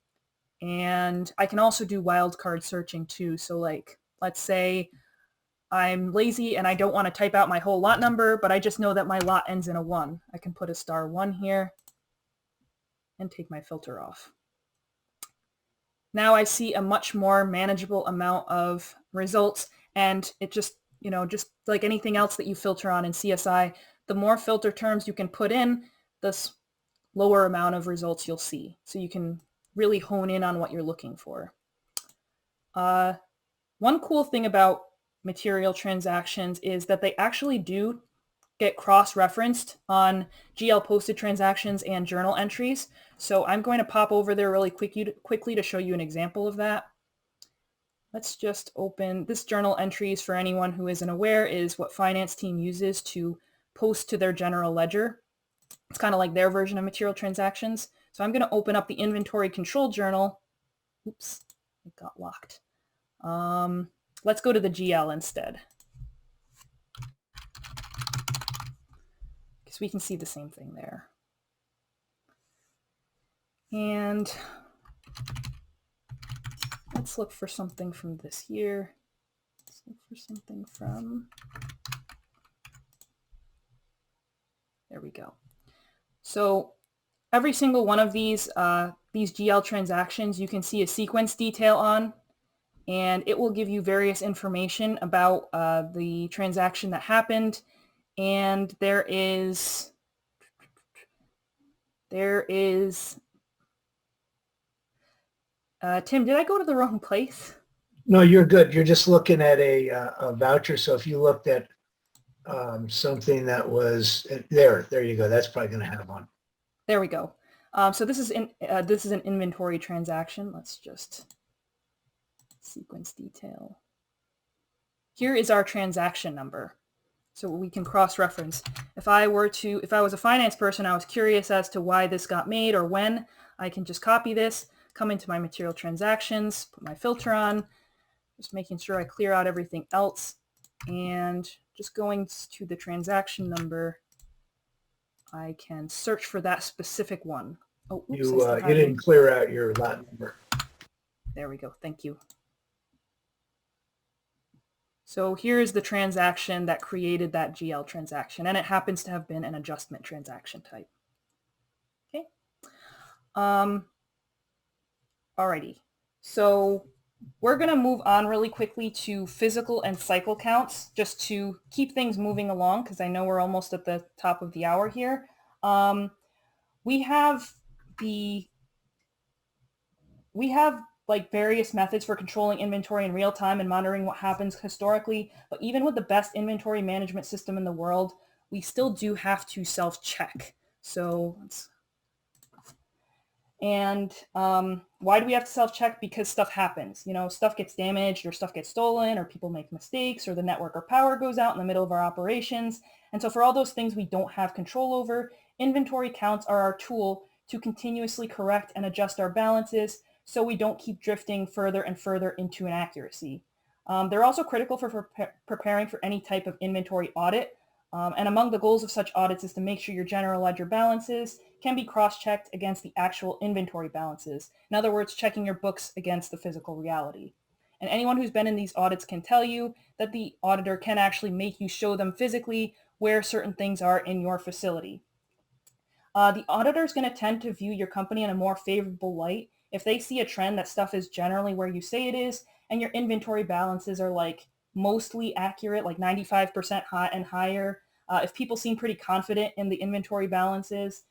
S2: and I can also do wildcard searching too. So like, let's say I'm lazy and I don't want to type out my whole lot number, but I just know that my lot ends in a 1. I can put a *1 here and take my filter off. Now I see a much more manageable amount of results, and it just, just like anything else that you filter on in CSI, the more filter terms you can put in, the lower amount of results you'll see. So you can really hone in on what you're looking for. One cool thing about material transactions is that they actually do get cross-referenced on GL posted transactions and journal entries. So I'm going to pop over there really quickly to show you an example of that. Let's just open this journal entries. For anyone who isn't aware, is what finance team uses to post to their general ledger. It's kind of like their version of material transactions. So I'm going to open up the inventory control journal. Oops, it got locked. Let's go to the GL instead, because we can see the same thing there. And let's look for something from this year. Let's look for something from, there we go. So every single one of these GL transactions, you can see a sequence detail on, and it will give you various information about the transaction that happened. And there is Tim, did I go to the wrong place?
S3: No, you're good. You're just looking at a voucher. So if you looked at something that was there you go. That's probably going to have one.
S2: There we go. So this is an inventory transaction. Let's just sequence detail. Here is our transaction number, so we can cross-reference. If I was a finance person, I was curious as to why this got made or when, I can just copy this, come into my material transactions, put my filter on, just making sure I clear out everything else, and just going to the transaction number, I can search for that specific one. Oh, oops,
S3: you didn't clear out your lot number.
S2: There we go. Thank you. So here's the transaction that created that GL transaction, and it happens to have been an adjustment transaction type. Okay. Alrighty. So we're going to move on really quickly to physical and cycle counts, just to keep things moving along, because I know we're almost at the top of the hour here. We have like various methods for controlling inventory in real time and monitoring what happens historically. But even with the best inventory management system in the world, we still do have to self-check. So why do we have to self-check? Because stuff happens. Stuff gets damaged, or stuff gets stolen, or people make mistakes, or the network or power goes out in the middle of our operations. And so for all those things we don't have control over, inventory counts are our tool to continuously correct and adjust our balances so we don't keep drifting further and further into inaccuracy. They're also critical for preparing for any type of inventory audit. And among the goals of such audits is to make sure your general ledger balances can be cross-checked against the actual inventory balances. In other words, checking your books against the physical reality. And anyone who's been in these audits can tell you that the auditor can actually make you show them physically where certain things are in your facility. The auditor is going to tend to view your company in a more favorable light if they see a trend that stuff is generally where you say it is, and your inventory balances are like mostly accurate, like 95% high and higher, if people seem pretty confident in the inventory balances,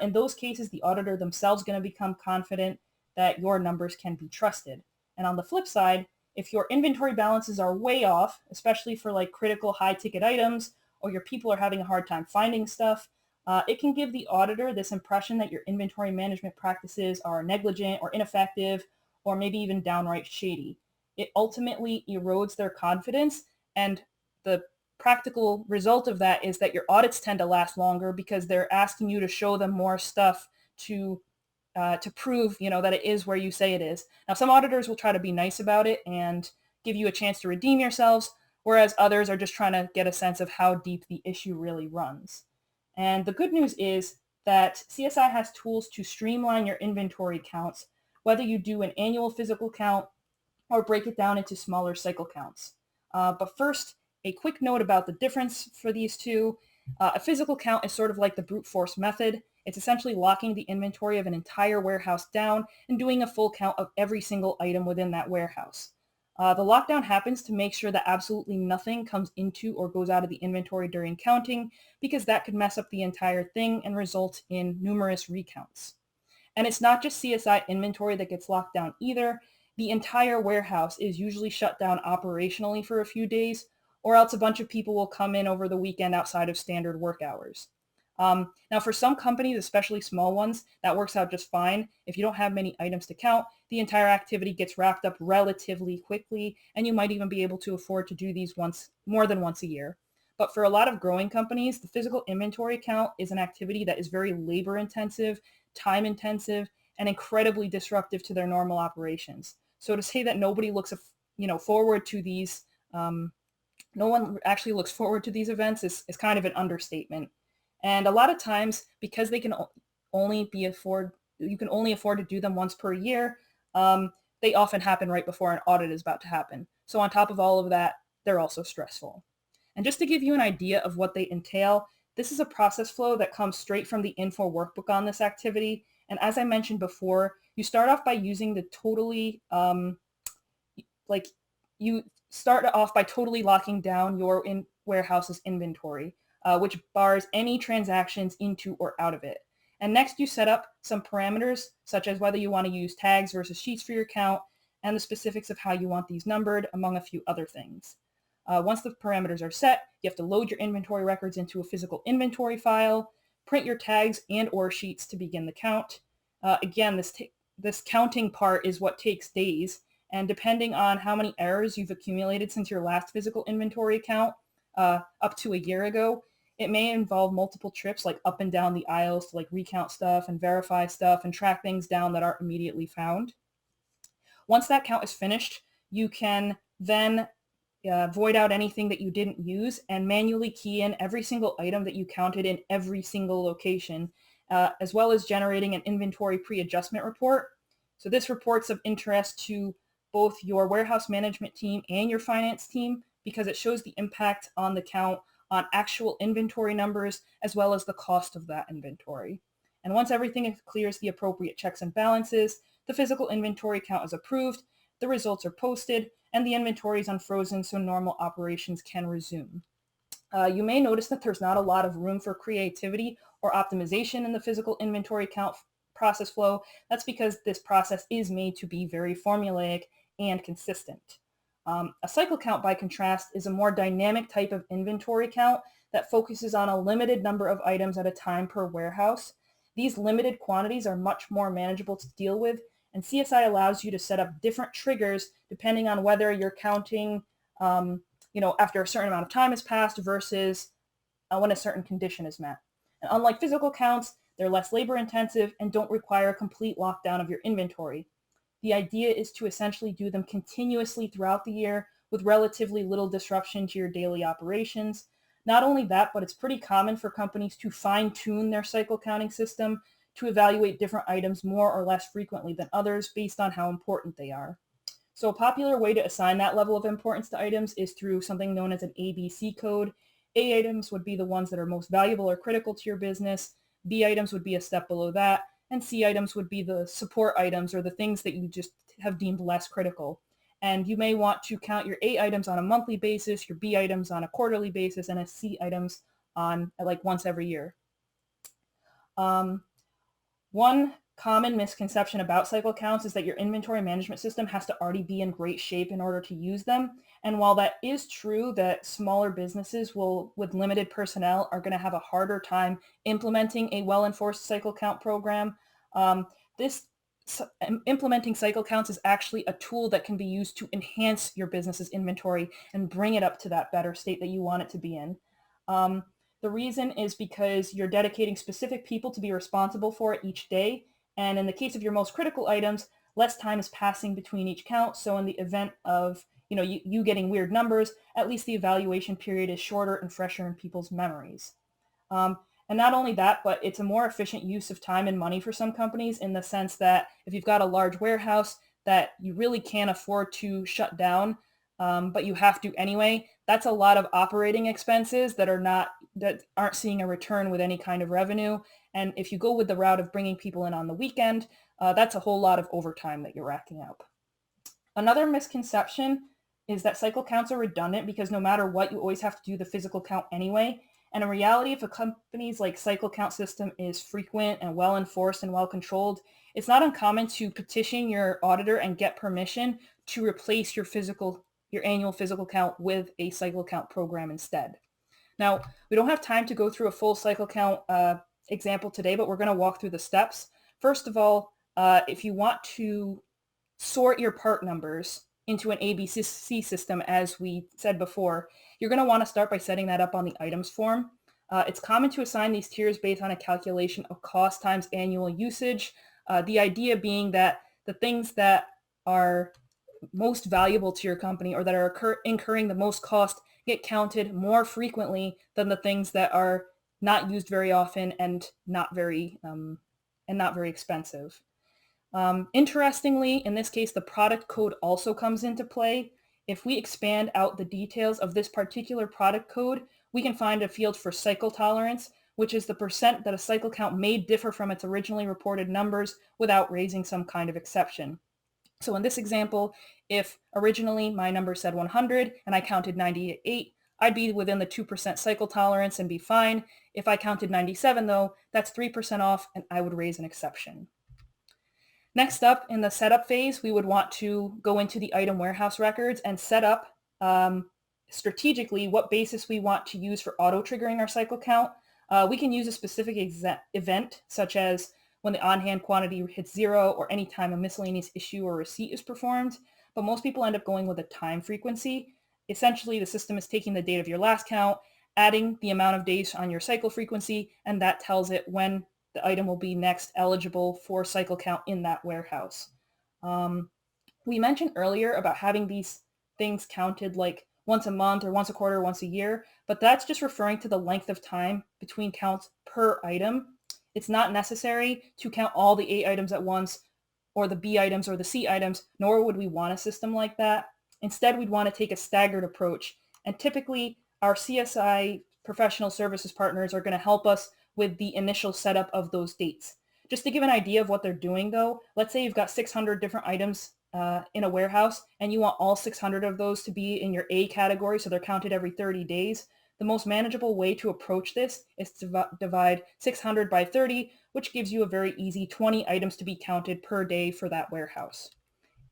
S2: in those cases, the auditor themselves going to become confident that your numbers can be trusted. And on the flip side, if your inventory balances are way off, especially for like critical high ticket items, or your people are having a hard time finding stuff, it can give the auditor this impression that your inventory management practices are negligent or ineffective, or maybe even downright shady. It ultimately erodes their confidence, and the practical result of that is that your audits tend to last longer because they're asking you to show them more stuff to prove, that it is where you say it is. Now, some auditors will try to be nice about it and give you a chance to redeem yourselves, whereas others are just trying to get a sense of how deep the issue really runs. And the good news is that CSI has tools to streamline your inventory counts, whether you do an annual physical count or break it down into smaller cycle counts. But first, a quick note about the difference for these two. A physical count is sort of like the brute force method. It's essentially locking the inventory of an entire warehouse down and doing a full count of every single item within that warehouse. The lockdown happens to make sure that absolutely nothing comes into or goes out of the inventory during counting, because that could mess up the entire thing and result in numerous recounts. And it's not just CSI inventory that gets locked down either. The entire warehouse is usually shut down operationally for a few days, or else a bunch of people will come in over the weekend outside of standard work hours. Now, for some companies, especially small ones, that works out just fine. If you don't have many items to count, the entire activity gets wrapped up relatively quickly, and you might even be able to afford to do these more than once a year. But for a lot of growing companies, the physical inventory count is an activity that is very labor intensive, time intensive, and incredibly disruptive to their normal operations. So to say that nobody looks, forward to these, no one actually looks forward to these events is kind of an understatement. And a lot of times, because they can you can only afford to do them once per year, they often happen right before an audit is about to happen. So on top of all of that, they're also stressful. And just to give you an idea of what they entail, this is a process flow that comes straight from the info workbook on this activity. And as I mentioned before, you start off by using the you start off by totally locking down your warehouse's inventory, which bars any transactions into or out of it. And next you set up some parameters, such as whether you want to use tags versus sheets for your count, and the specifics of how you want these numbered, among a few other things. Once the parameters are set, you have to load your inventory records into a physical inventory file, print your tags and or sheets to begin the count. Again, this counting part is what takes days, and depending on how many errors you've accumulated since your last physical inventory count, up to a year ago, it may involve multiple trips like up and down the aisles to like recount stuff and verify stuff and track things down that aren't immediately found. Once that count is finished, you can then void out anything that you didn't use and manually key in every single item that you counted in every single location, as well as generating an inventory pre-adjustment report. So this report's of interest to both your warehouse management team and your finance team because it shows the impact on the count on actual inventory numbers as well as the cost of that inventory. And once everything clears the appropriate checks and balances, the physical inventory count is approved, the results are posted, and the inventory is unfrozen so normal operations can resume. You may notice that there's not a lot of room for creativity or optimization in the physical inventory count process flow. That's because this process is made to be very formulaic and consistent. A cycle count, by contrast, is a more dynamic type of inventory count that focuses on a limited number of items at a time per warehouse. These limited quantities are much more manageable to deal with, and CSI allows you to set up different triggers depending on whether you're counting, after a certain amount of time has passed versus when a certain condition is met. And unlike physical counts, they're less labor intensive and don't require a complete lockdown of your inventory. The idea is to essentially do them continuously throughout the year with relatively little disruption to your daily operations. Not only that, but it's pretty common for companies to fine-tune their cycle counting system to evaluate different items more or less frequently than others based on how important they are. So a popular way to assign that level of importance to items is through something known as an ABC code. A items would be the ones that are most valuable or critical to your business. B items would be a step below that. And C items would be the support items or the things that you just have deemed less critical. And you may want to count your A items on a monthly basis, your B items on a quarterly basis, and a C items on like once every year. One common misconception about cycle counts is that your inventory management system has to already be in great shape in order to use them. And while that is true that smaller businesses with limited personnel are going to have a harder time implementing a well-enforced cycle count program, this implementing cycle counts is actually a tool that can be used to enhance your business's inventory and bring it up to that better state that you want it to be in. The reason is because you're dedicating specific people to be responsible for it each day. And in the case of your most critical items, less time is passing between each count. So in the event of you getting weird numbers, at least the evaluation period is shorter and fresher in people's memories. And not only that, but it's a more efficient use of time and money for some companies in the sense that if you've got a large warehouse that you really can't afford to shut down, but you have to anyway, that's a lot of operating expenses that aren't seeing a return with any kind of revenue. And if you go with the route of bringing people in on the weekend, that's a whole lot of overtime that you're racking up. Another misconception is that cycle counts are redundant because no matter what, you always have to do the physical count anyway. And in reality, if a company's like cycle count system is frequent and well enforced and well controlled, it's not uncommon to petition your auditor and get permission to replace your annual physical count with a cycle count program instead. Now, we don't have time to go through a full cycle count example today, but we're going to walk through the steps. First of all, if you want to sort your part numbers into an ABC system, as we said before, you're going to want to start by setting that up on the items form. It's common to assign these tiers based on a calculation of cost times annual usage. The idea being that the things that are most valuable to your company or that are incurring the most cost get counted more frequently than the things that are not used very often and not very expensive. Interestingly, in this case, the product code also comes into play. If we expand out the details of this particular product code, we can find a field for cycle tolerance, which is the percent that a cycle count may differ from its originally reported numbers without raising some kind of exception. So in this example, if originally my number said 100 and I counted 98, I'd be within the 2% cycle tolerance and be fine. If I counted 97 though, that's 3% off and I would raise an exception. Next up, in the setup phase, we would want to go into the item warehouse records and set up strategically what basis we want to use for auto-triggering our cycle count. We can use a specific event, such as when the on-hand quantity hits 0 or any time a miscellaneous issue or receipt is performed, but most people end up going with a time frequency. Essentially, the system is taking the date of your last count, adding the amount of days on your cycle frequency, and that tells it when the item will be next eligible for cycle count in that warehouse. We mentioned earlier about having these things counted like once a month or once a quarter, once a year, but that's just referring to the length of time between counts per item. It's not necessary to count all the A items at once or the B items or the C items, nor would we want a system like that. Instead, we'd want to take a staggered approach. And typically, our CSI professional services partners are going to help us with the initial setup of those dates. Just to give an idea of what they're doing though, let's say you've got 600 different items in a warehouse and you want all 600 of those to be in your A category, so they're counted every 30 days. The most manageable way to approach this is to divide 600 by 30, which gives you a very easy 20 items to be counted per day for that warehouse.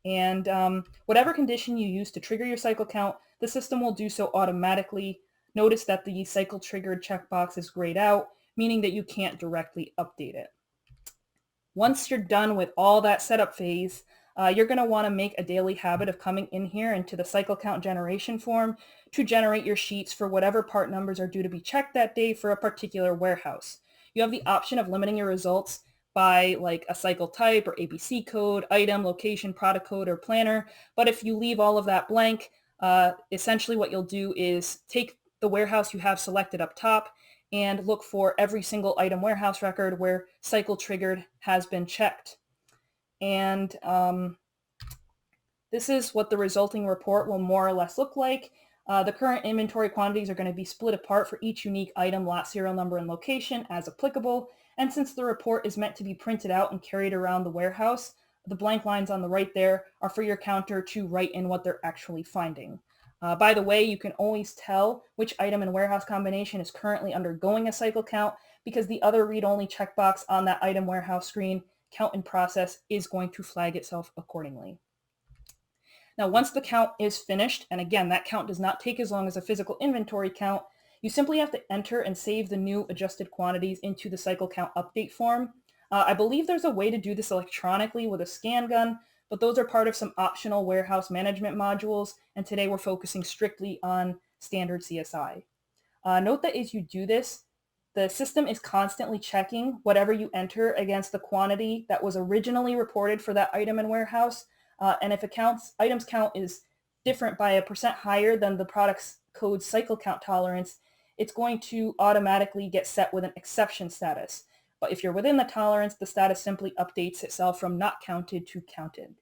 S2: And whatever condition you use to trigger your cycle count, the system will do so automatically. Notice that the cycle triggered checkbox is grayed out, meaning that you can't directly update it. Once you're done with all that setup phase, you're going to want to make a daily habit of coming in here into the cycle count generation form to generate your sheets for whatever part numbers are due to be checked that day for a particular warehouse. You have the option of limiting your results by like a cycle type or ABC code, item, location, product code, or planner. But if you leave all of that blank, essentially what you'll do is take the warehouse you have selected up top and look for every single item warehouse record where cycle triggered has been checked. And this is what the resulting report will more or less look like. The current inventory quantities are going to be split apart for each unique item, lot, serial number, and location as applicable. And since the report is meant to be printed out and carried around the warehouse, the blank lines on the right there are for your counter to write in what they're actually finding. By the way, you can always tell which item and warehouse combination is currently undergoing a cycle count because the other read-only checkbox on that item warehouse screen, count in process, is going to flag itself accordingly. Now, once the count is finished, and again, that count does not take as long as a physical inventory count, you simply have to enter and save the new adjusted quantities into the cycle count update form. I believe there's a way to do this electronically with a scan gun, but those are part of some optional warehouse management modules, and today we're focusing strictly on standard CSI. Note that as you do this, the system is constantly checking whatever you enter against the quantity that was originally reported for that item in warehouse. And if items count is different by 1% higher than the product's code cycle count tolerance, it's going to automatically get set with an exception status. But if you're within the tolerance, the status simply updates itself from not counted to counted.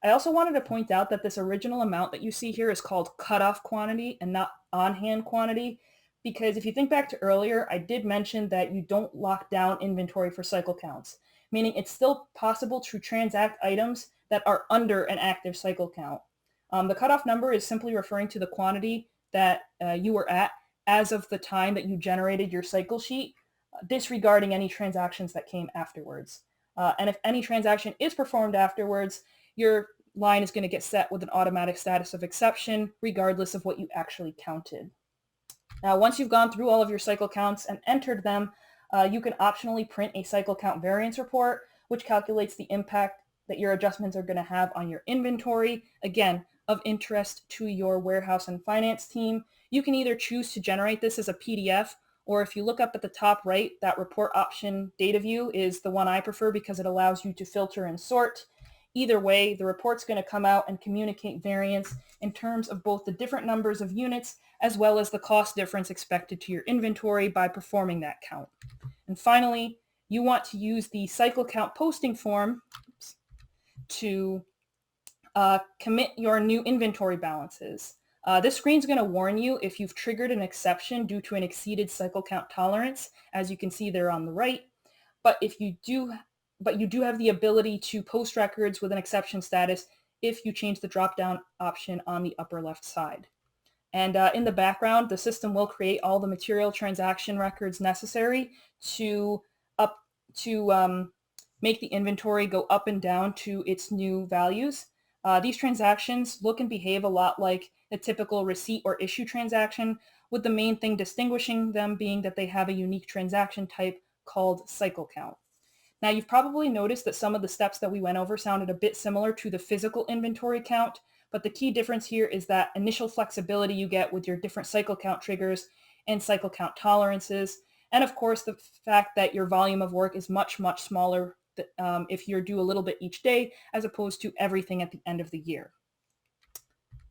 S2: I also wanted to point out that this original amount that you see here is called cutoff quantity and not on-hand quantity, because if you think back to earlier, I did mention that you don't lock down inventory for cycle counts, meaning it's still possible to transact items that are under an active cycle count. The cutoff number is simply referring to the quantity that you were at as of the time that you generated your cycle sheet, disregarding any transactions that came afterwards. And if any transaction is performed afterwards, your line is going to get set with an automatic status of exception, regardless of what you actually counted. Now, once you've gone through all of your cycle counts and entered them, you can optionally print a cycle count variance report, which calculates the impact that your adjustments are going to have on your inventory, again, of interest to your warehouse and finance team. You can either choose to generate this as a PDF, or if you look up at the top right, that report option data view is the one I prefer because it allows you to filter and sort. Either way, the report's going to come out and communicate variance in terms of both the different numbers of units as well as the cost difference expected to your inventory by performing that count. And finally, you want to use the cycle count posting form to commit your new inventory balances. This screen is going to warn you if you've triggered an exception due to an exceeded cycle count tolerance, as you can see there on the right. But you do have the ability to post records with an exception status if you change the drop-down option on the upper left side. And in the background, the system will create all the material transaction records necessary to make the inventory go up and down to its new values. These transactions look and behave a lot like a typical receipt or issue transaction, with the main thing distinguishing them being that they have a unique transaction type called cycle count. Now, you've probably noticed that some of the steps that we went over sounded a bit similar to the physical inventory count, but the key difference here is that initial flexibility you get with your different cycle count triggers and cycle count tolerances, and of course the fact that your volume of work is much, much smaller if you're due a little bit each day as opposed to everything at the end of the year.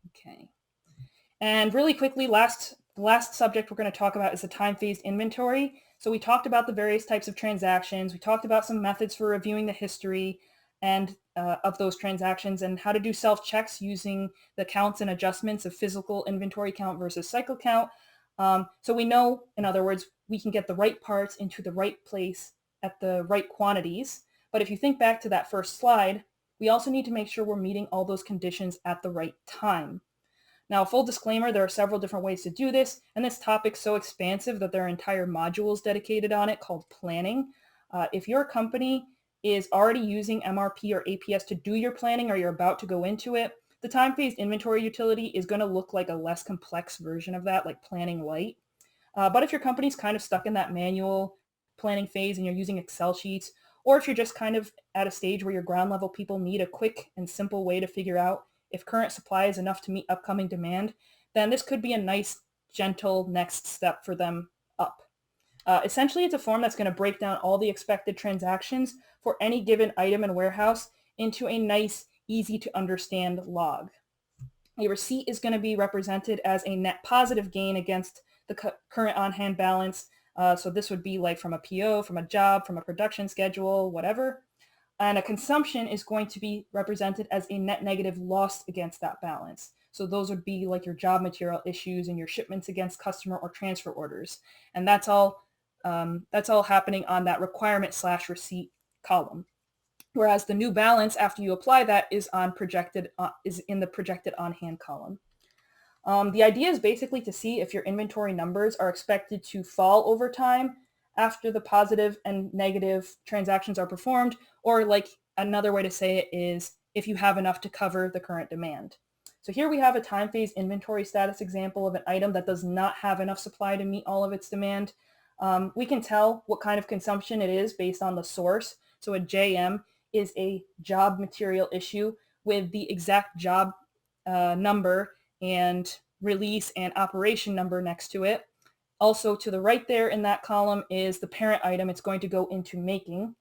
S2: Okay. And really quickly, the last subject we're going to talk about is the time-phased inventory. So we talked about the various types of transactions. We talked about some methods for reviewing the history and of those transactions and how to do self-checks using the counts and adjustments of physical inventory count versus cycle count. So we know, in other words, we can get the right parts into the right place at the right quantities. But if you think back to that first slide, we also need to make sure we're meeting all those conditions at the right time. Now, full disclaimer, there are several different ways to do this, and this topic's so expansive that there are entire modules dedicated on it called planning. If your company is already using MRP or APS to do your planning or you're about to go into it, the time-phased inventory utility is going to look like a less complex version of that, like Planning Light. But if your company's kind of stuck in that manual planning phase and you're using Excel sheets, or if you're just kind of at a stage where your ground level people need a quick and simple way to figure out if current supply is enough to meet upcoming demand, then this could be a nice, gentle next step for them up. Essentially, it's a form that's going to break down all the expected transactions for any given item and warehouse into a nice, easy to understand log. A receipt is going to be represented as a net positive gain against the current on-hand balance. So this would be like from a PO, from a job, from a production schedule, whatever. And a consumption is going to be represented as a net negative loss against that balance. So those would be like your job material issues and your shipments against customer or transfer orders. And that's all happening on that requirement/receipt column. whereas the new balance after you apply that is in the projected on-hand column. The idea is basically to see if your inventory numbers are expected to fall over time after the positive and negative transactions are performed, or like another way to say it is if you have enough to cover the current demand. So here we have a time phase inventory status example of an item that does not have enough supply to meet all of its demand. We can tell what kind of consumption it is based on the source. So a JM is a job material issue with the exact job number and release and operation number next to it. Also to the right there in that column is the parent item it's going to go into making,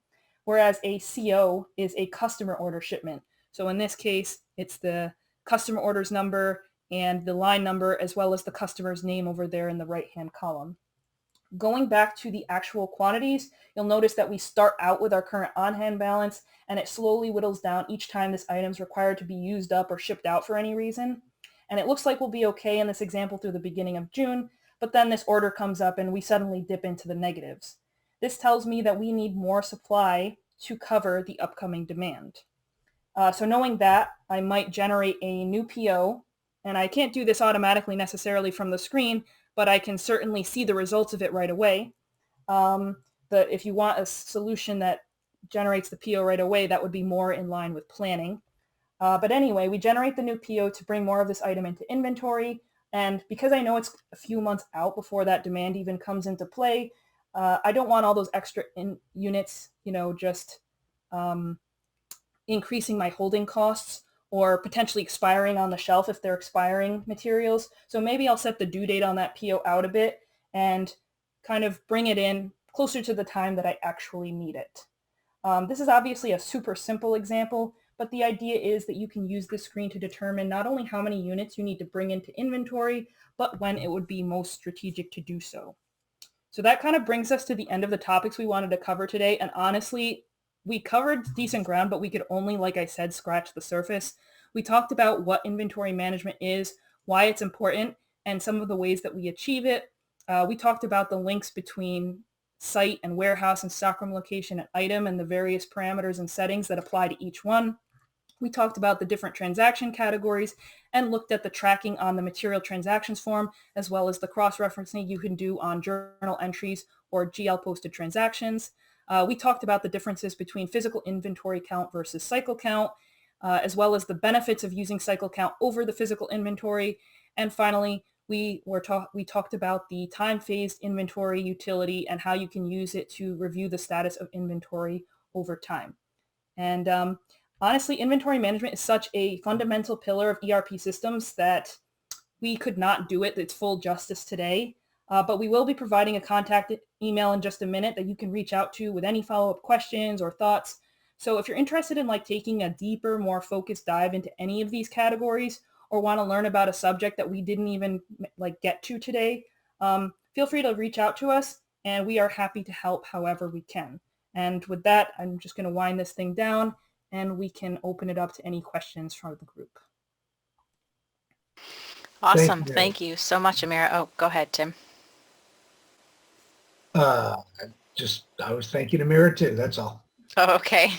S2: whereas a CO is a customer order shipment. So in this case, it's the customer orders number and the line number as well as the customer's name over there in the right-hand column. Going back to the actual quantities, you'll notice that we start out with our current on-hand balance and it slowly whittles down each time this item is required to be used up or shipped out for any reason. And it looks like we'll be okay in this example through the beginning of June, but then this order comes up and we suddenly dip into the negatives. This tells me that we need more supply to cover the upcoming demand. So knowing that, I might generate a new PO, and I can't do this automatically necessarily from the screen, but I can certainly see the results of it right away. If you want a solution that generates the PO right away, that would be more in line with planning. But anyway, we generate the new PO to bring more of this item into inventory. And because I know it's a few months out before that demand even comes into play, I don't want all those extra units, just increasing my holding costs or potentially expiring on the shelf if they're expiring materials. So maybe I'll set the due date on that PO out a bit and kind of bring it in closer to the time that I actually need it. This is obviously a super simple example, but the idea is that you can use this screen to determine not only how many units you need to bring into inventory, but when it would be most strategic to do so. So that kind of brings us to the end of the topics we wanted to cover today. And honestly, we covered decent ground, but we could only, like I said, scratch the surface. We talked about what inventory management is, why it's important, and some of the ways that we achieve it. We talked about the links between site and warehouse and stockroom location and item and the various parameters and settings that apply to each one. We talked about the different transaction categories and looked at the tracking on the material transactions form, as well as the cross-referencing you can do on journal entries or GL posted transactions. We talked about the differences between physical inventory count versus cycle count, as well as the benefits of using cycle count over the physical inventory. And finally, we talked about the time-phased inventory utility and how you can use it to review the status of inventory over time. And honestly, inventory management is such a fundamental pillar of ERP systems that we could not do it its full justice today. But we will be providing a contact email in just a minute that you can reach out to with any follow-up questions or thoughts. So if you're interested in taking a deeper, more focused dive into any of these categories or want to learn about a subject that we didn't even get to today, feel free to reach out to us and we are happy to help however we can. And with that, I'm just going to wind this thing down and we can open it up to any questions from the group.
S1: Awesome. Thank you so much, Amira. Oh, go ahead, Tim.
S3: I was thanking Amira too, that's all.
S1: Oh, okay.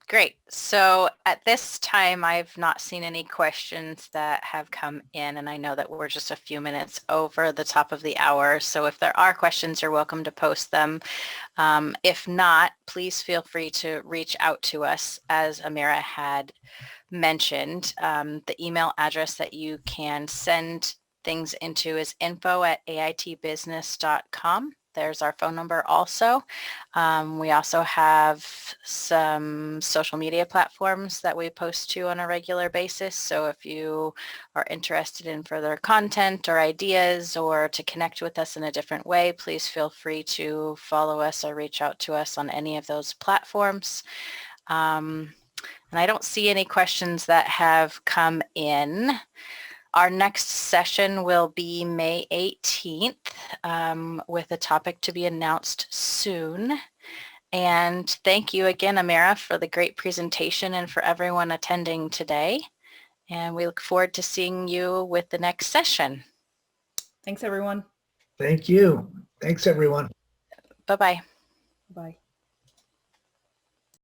S1: Great. So at this time, I've not seen any questions that have come in, and I know that we're just a few minutes over the top of the hour. So if there are questions, you're welcome to post them. If not, please feel free to reach out to us, as Amira had mentioned. The email address that you can send things into is info@aitbusiness.com. There's our phone number also. We also have some social media platforms that we post to on a regular basis. So if you are interested in further content or ideas or to connect with us in a different way, please feel free to follow us or reach out to us on any of those platforms. And I don't see any questions that have come in. Our next session will be May 18th with a topic to be announced soon. And thank you again, Amira, for the great presentation and for everyone attending today. And we look forward to seeing you with the next session.
S2: Thanks, everyone.
S3: Thank you. Thanks, everyone.
S1: Bye-bye.
S2: Bye.